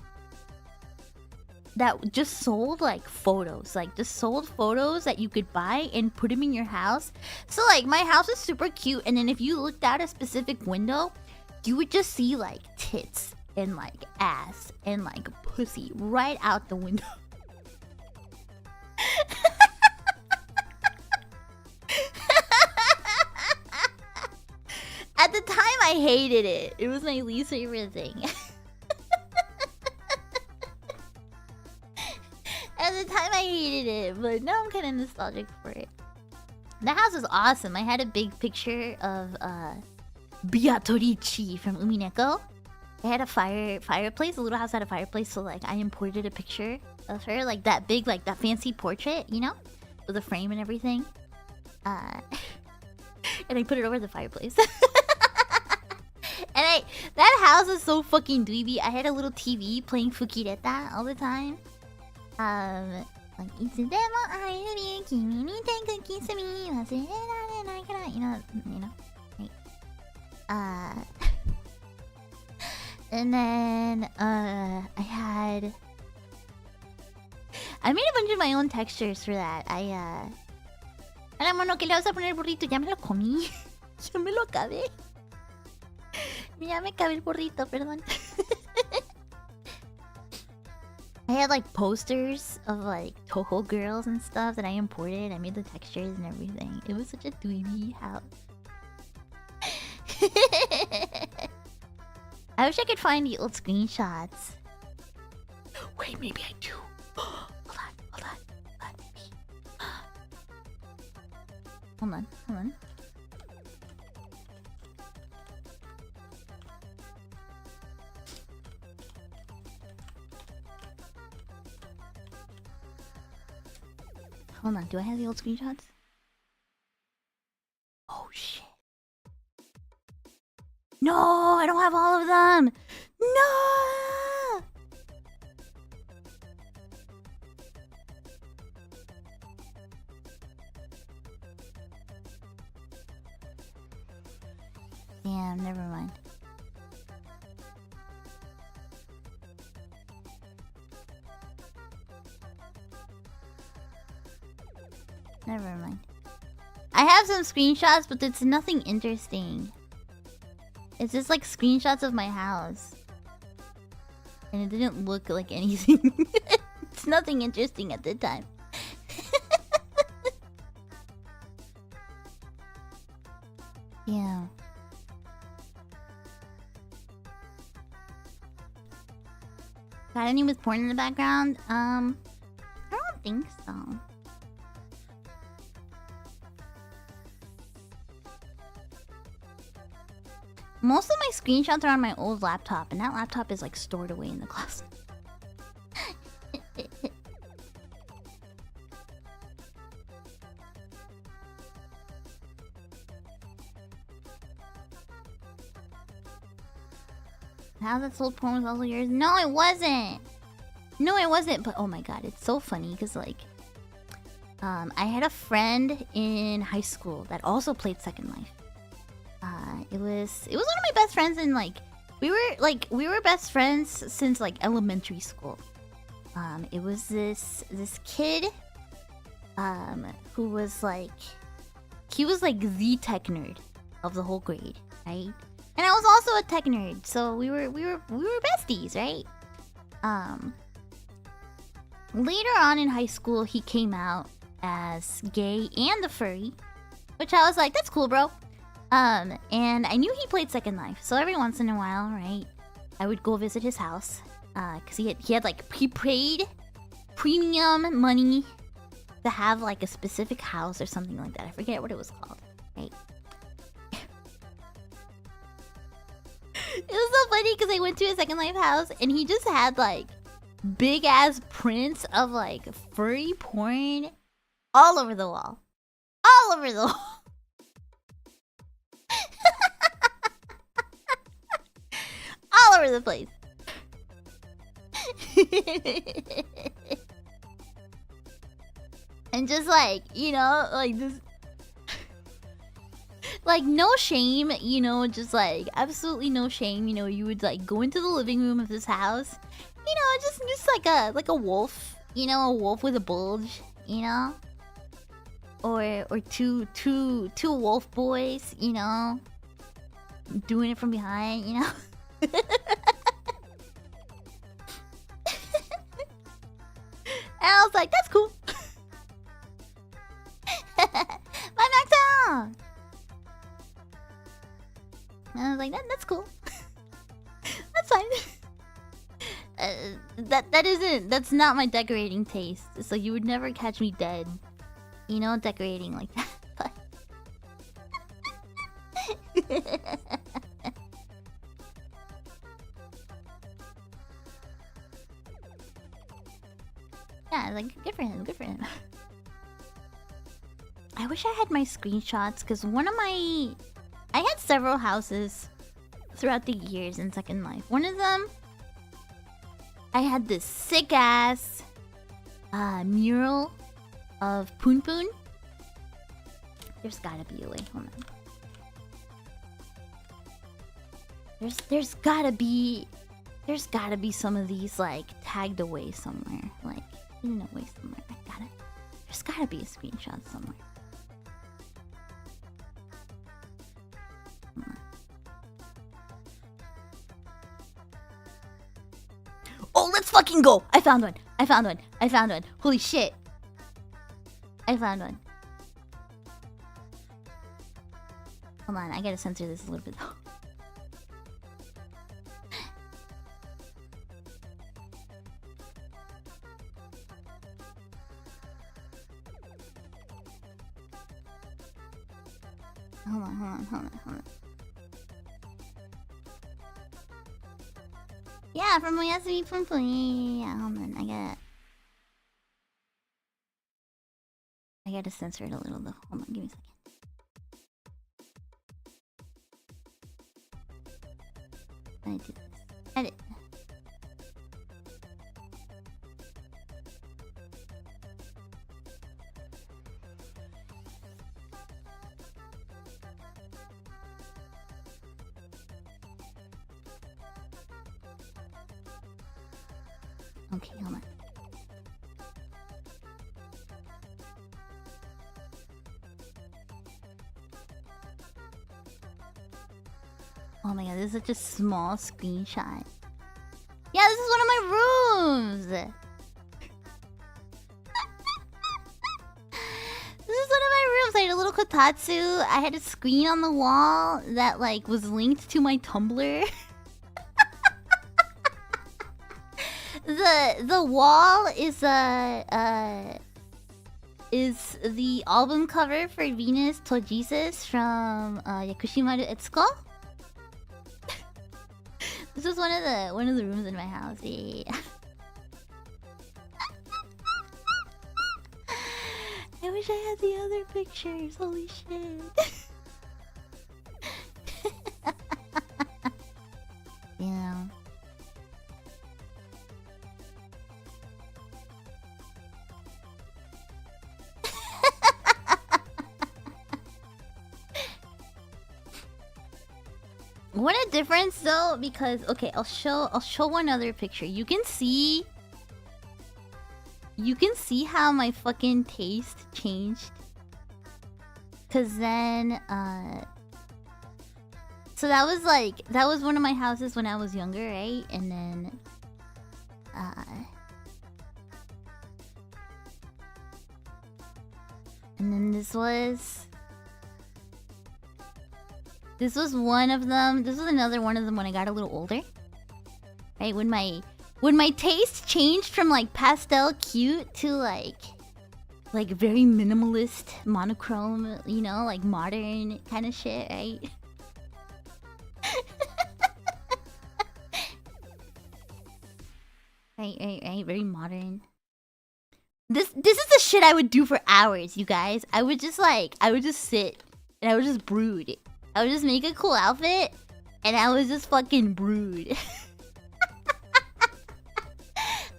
that just sold like photos, like just sold photos that you could buy and put them in your house. So like my house is super cute, and then if you looked out a specific window, you would just see like tits and like ass and like pussy right out the window. At the time, I hated it. It was my least favorite thing. At the time, I hated it, but now I'm kind of nostalgic for it. The house was awesome. I had a big picture of Beatrice from Umineko. I had a fireplace. The little house had a fireplace, so like I imported a picture of her, like that big, like that fancy portrait, you know, with a frame and everything. And I put it over the fireplace. And that house is so fucking dweeby. I had a little TV playing Fukireta all the time. Like "Itsudemo airu kimi ni tenku kisumi wasurerare kara," you know, right? And then I made a bunch of my own textures for that. Hola mono, ¿qué le vas a poner burrito? Ya me lo comí. Ya me lo acabé. Ya me acabé el burrito, perdón. I had like posters of like Toho girls and stuff that I imported. I made the textures and everything. It was such a dweeby house. I wish I could find the old screenshots. Wait, maybe I do. Hold on. Hold on, do I have the old screenshots? Oh shit. No, I don't have all of them. No. Damn, never mind. Never mind. I have some screenshots, but it's nothing interesting. It's just like screenshots of my house. And it didn't look like anything. It's nothing interesting at the time. Yeah. Got any with porn in the background? I don't think so. Most of my screenshots are on my old laptop, and that laptop is like stored away in the closet. How that sold porn was also yours? No, it wasn't. No, it wasn't. But oh my god, it's so funny because like I had a friend in high school that also played Second Life. It was one of my best friends, and like we were best friends since like elementary school. It was this kid who was like, he was like the tech nerd of the whole grade, right? And I was also a tech nerd, so we were besties, right? Later on in high school, he came out as gay and a furry, which I was like, that's cool, bro. And I knew he played Second Life, so every once in a while, right, I would go visit his house, cause he had like paid premium money to have like a specific house or something like that. I forget what it was called, right? It was so funny because I went to a Second Life house and he just had like big ass prints of like furry porn all over the wall. All over the wall. All over the place. And just like, you know, like this, like no shame, you know, just like absolutely no shame, you know, you would like go into the living room of this house, you know, just like a wolf, you know, a wolf with a bulge, you know, or two wolf boys, you know, doing it from behind, you know. And I was like, that's cool. Bye, Maxo! And I was like, that's cool. That's fine. That's not my decorating taste. So you would never catch me dead, you know, decorating like that. But yeah, like good for him, good for him. I wish I had my screenshots, because I had several houses throughout the years in Second Life. One of them, I had this sick ass mural of Poon Poon. There's gotta be a way. Hold on. There's gotta be some of these like tagged away somewhere, like hidden away somewhere. There's gotta be a screenshot somewhere. Oh, let's fucking go! I found one. Holy shit. I found one. Hold on, I gotta censor this a little bit though. Hold on. Yeah, from Oyasumi Poon Poon. Yeah, hold on. I gotta censor it a little though. Hold on, give me a second. I do this. Edit. Okay, hold on. Oh my god, this is such a small screenshot. Yeah, this is one of my rooms! This is one of my rooms. I had a little kotatsu. I had a screen on the wall that like was linked to my Tumblr. The wall is the album cover for Venus to Jesus from Yakushimaru Etsuko. This is one of the rooms in my house. Yeah. I wish I had the other pictures. Holy shit. Yeah. What a difference though, because okay, I'll show one other picture. You can see how my fucking taste changed. Cause then so that was one of my houses when I was younger, right? And then this was one of them. This was another one of them when I got a little older. Right? When my taste changed from like pastel cute to like very minimalist, monochrome, you know, like modern kind of shit, right? right, very modern. This is the shit I would do for hours, you guys. I would just sit and I would just brood. I would just make a cool outfit and I would just fucking brood. This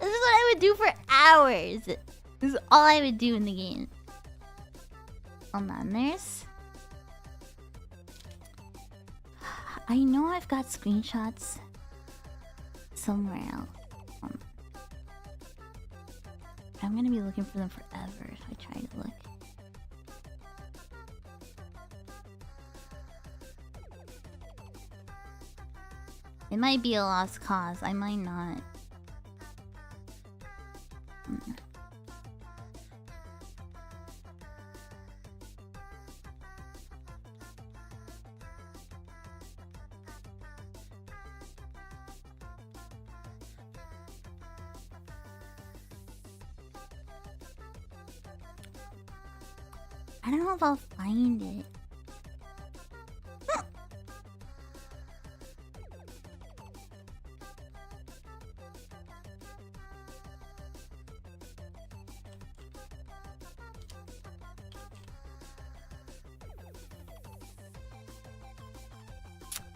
is what I would do for hours. This is all I would do in the game. Hold on, there's... I know I've got screenshots somewhere else. I'm gonna be looking for them forever if I try to look. It might be a lost cause. I might not. I don't know if I'll find it.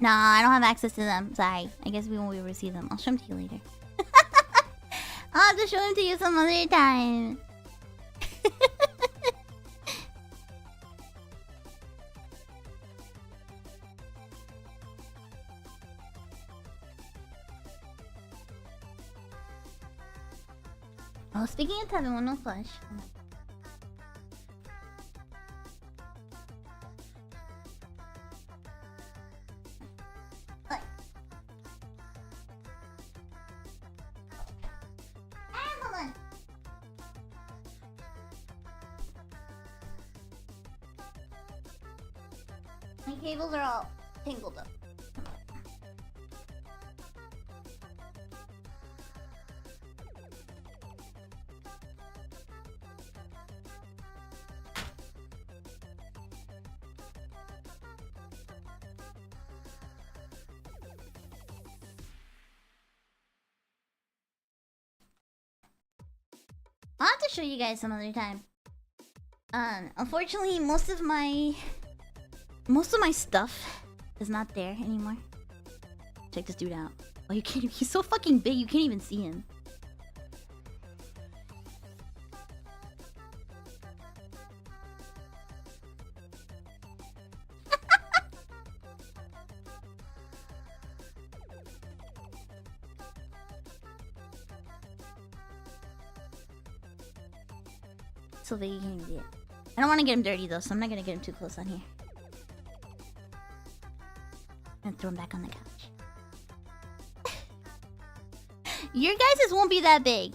Nah, I don't have access to them. Sorry. I guess we won't be able to see them. I'll show them to you later. I'll have to show them to you some other time. Oh, speaking of tabemono flush. My cables are all tangled up. I'll have to show you guys some other time. Unfortunately, most of my stuff is not there anymore. Check this dude out. Oh, you can't. He's so fucking big, you can't even see him. So big you can't even see it. I don't want to get him dirty though, so I'm not gonna get him too close on here. I'm gonna throw him back on the couch. Your guys's won't be that big.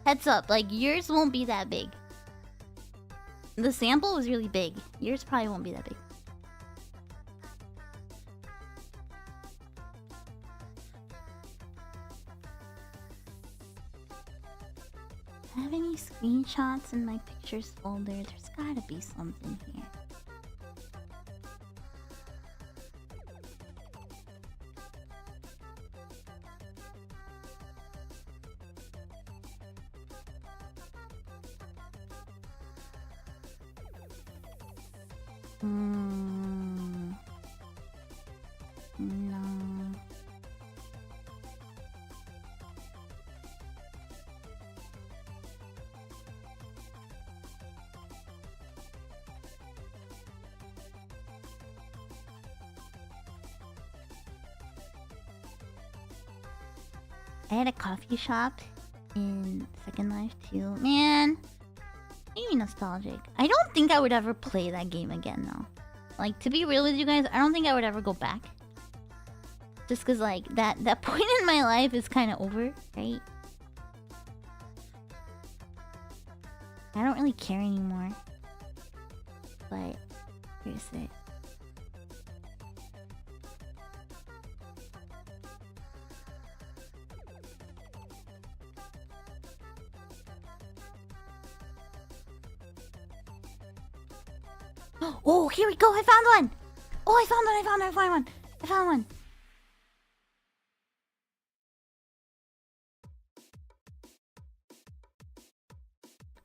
Heads up, like yours won't be that big. The sample was really big. Yours probably won't be that big. Do I have any screenshots in my pictures folder? There's gotta be something here. No. I had a coffee shop in Second Life too. Man, maybe nostalgic. I don't think I would ever play that game again though. Like, to be real with you guys, I don't think I would ever go back. Just cause like that point in my life is kind of over, right? I don't really care anymore. But here's it. Oh, here we go! I found one! Oh, I found one!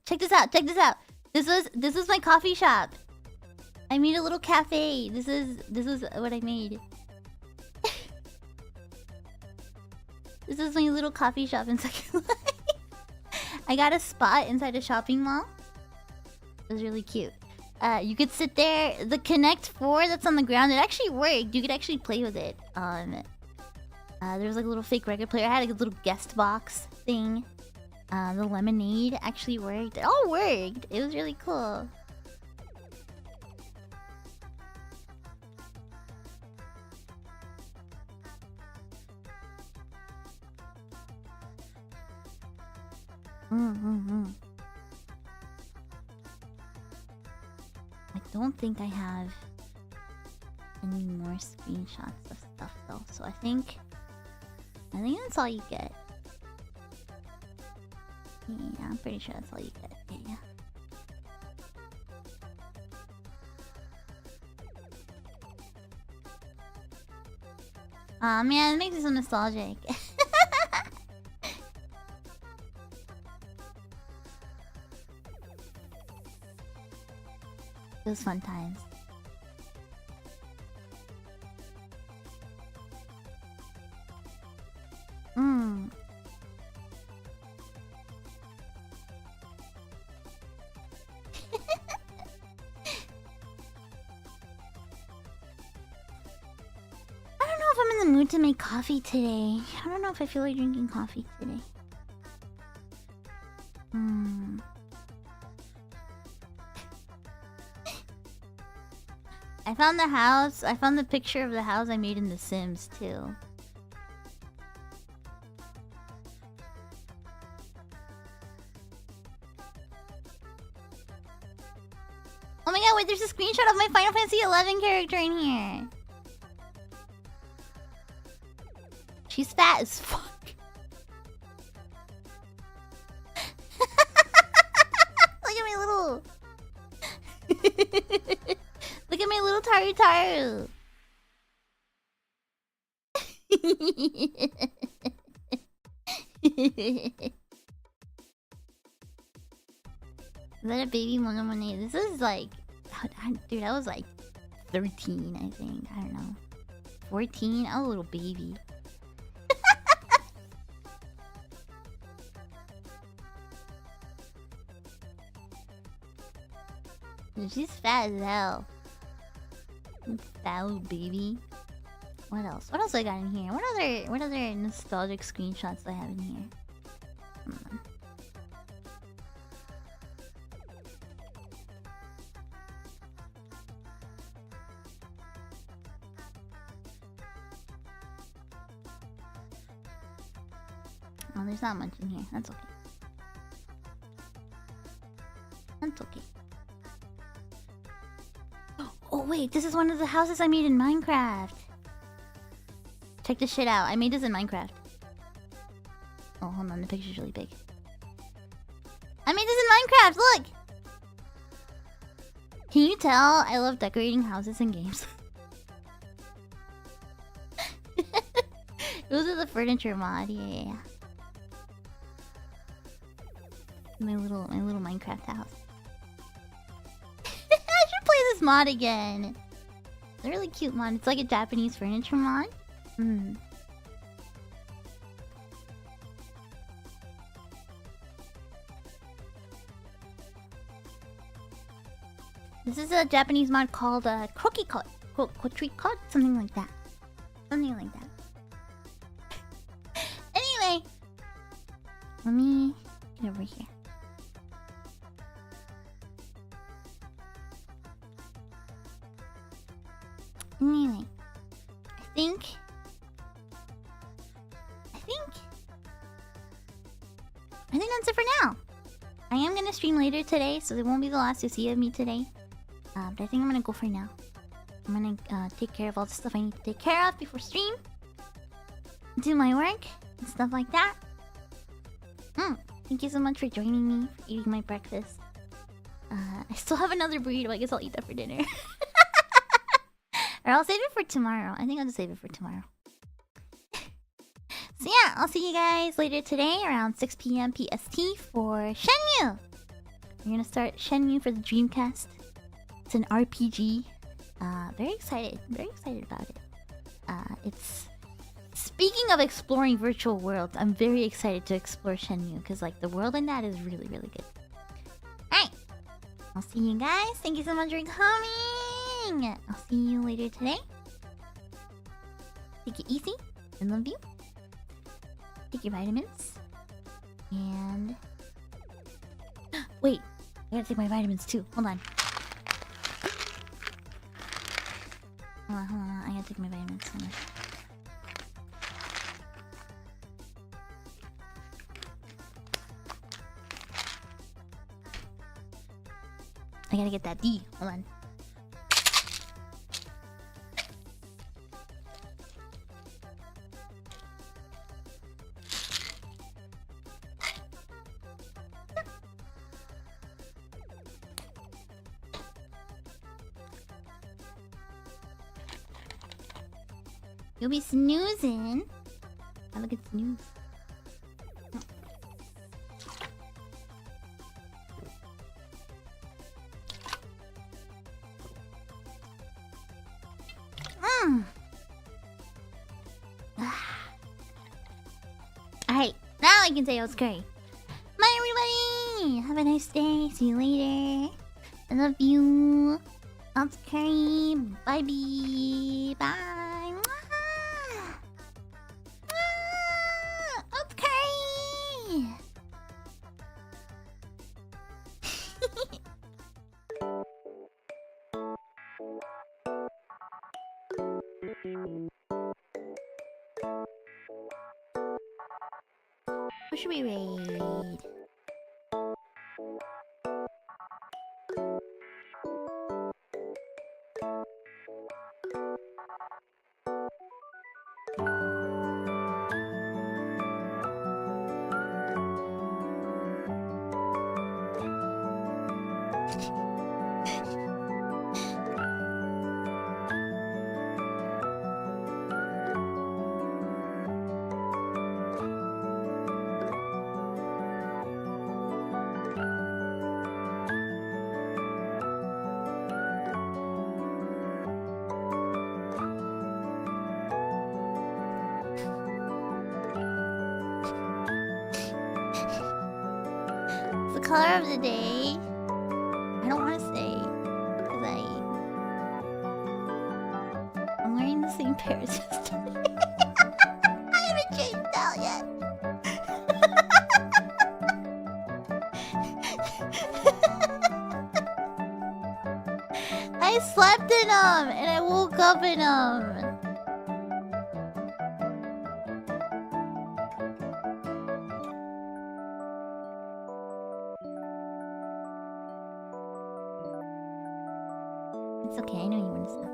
Check this out! This was my coffee shop. I made a little cafe. This is what I made. This is my little coffee shop in Second Life. I got a spot inside a shopping mall. It was really cute. You could sit there. The Connect 4 that's on the ground, it actually worked. You could actually play with it. There was like a little fake record player. I had like a little guest box thing. The lemonade actually worked. It all worked. It was really cool. I don't think I have any more screenshots of stuff though, so I think that's all you get. Yeah, I'm pretty sure that's all you get. Yeah. Aw, man, it makes me so nostalgic. It was fun times. I don't know if I'm in the mood to make coffee today. I don't know if I feel like drinking coffee today. I found the house. I found the picture of the house I made in The Sims too. Oh my god, wait, there's a screenshot of my Final Fantasy 11 character in here. She's fat as fuck. Look at my little... Look at my little Taru. Is that a baby Monet? This is like... Dude, I was like 13, I think. I don't know. 14? I was a little baby. Dude, she's fat as hell. Fat little baby. What else? What else I got in here? What other nostalgic screenshots do I have in here? Come on. Oh, there's not much in here. That's okay. That's okay. Oh wait, this is one of the houses I made in Minecraft. Check this shit out. I made this in Minecraft. Oh, hold on. The picture's really big. I made this in Minecraft. Look! Can you tell I love decorating houses and games? It was with the furniture mod. Yeah. My little Minecraft house. I should play this mod again. It's a really cute mod. It's like a Japanese furniture mod. This is a Japanese mod called Croquis Cod. Something like that. Anyway, Let me get over here. Anyway, I think that's it for now. I am gonna stream later today, so it won't be the last you see of me today. But I think I'm gonna go for now. I'm gonna take care of all the stuff I need to take care of before stream. Do my work and stuff like that. Thank you so much for joining me, for eating my breakfast. I still have another burrito. I guess I'll eat that for dinner. Or I'll save it for tomorrow. I think I'll just save it for tomorrow. So yeah, I'll see you guys later today around 6 PM PST for Shenmue. We're gonna start Shenmue for the Dreamcast. It's an RPG. Very excited about it. It's... Speaking of exploring virtual worlds, I'm very excited to explore Shenmue because like the world in that is really, really good. Alright, I'll see you guys. Thank you so much for coming. I'll see you later today. Take it easy. I love you. Take your vitamins. And... Wait, I gotta take my vitamins too. Hold on. Hold on. I gotta take my vitamins. Hold on. I gotta get that D. Hold on. You'll be snoozing. I look at snooze. Alright, now I can say I was great. Bye everybody! Have a nice day. See you later. I love you. That's Curry. Bye bye. Bye. That's Curry. What should we raid? Color of the day. I don't want to say because I'm wearing the same pair as yesterday. I haven't changed out yet. I slept in them and I woke up in them. It's okay, I know you want to stop.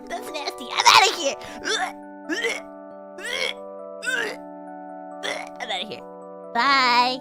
That's nasty. I'm out of here. I'm out of here. Bye.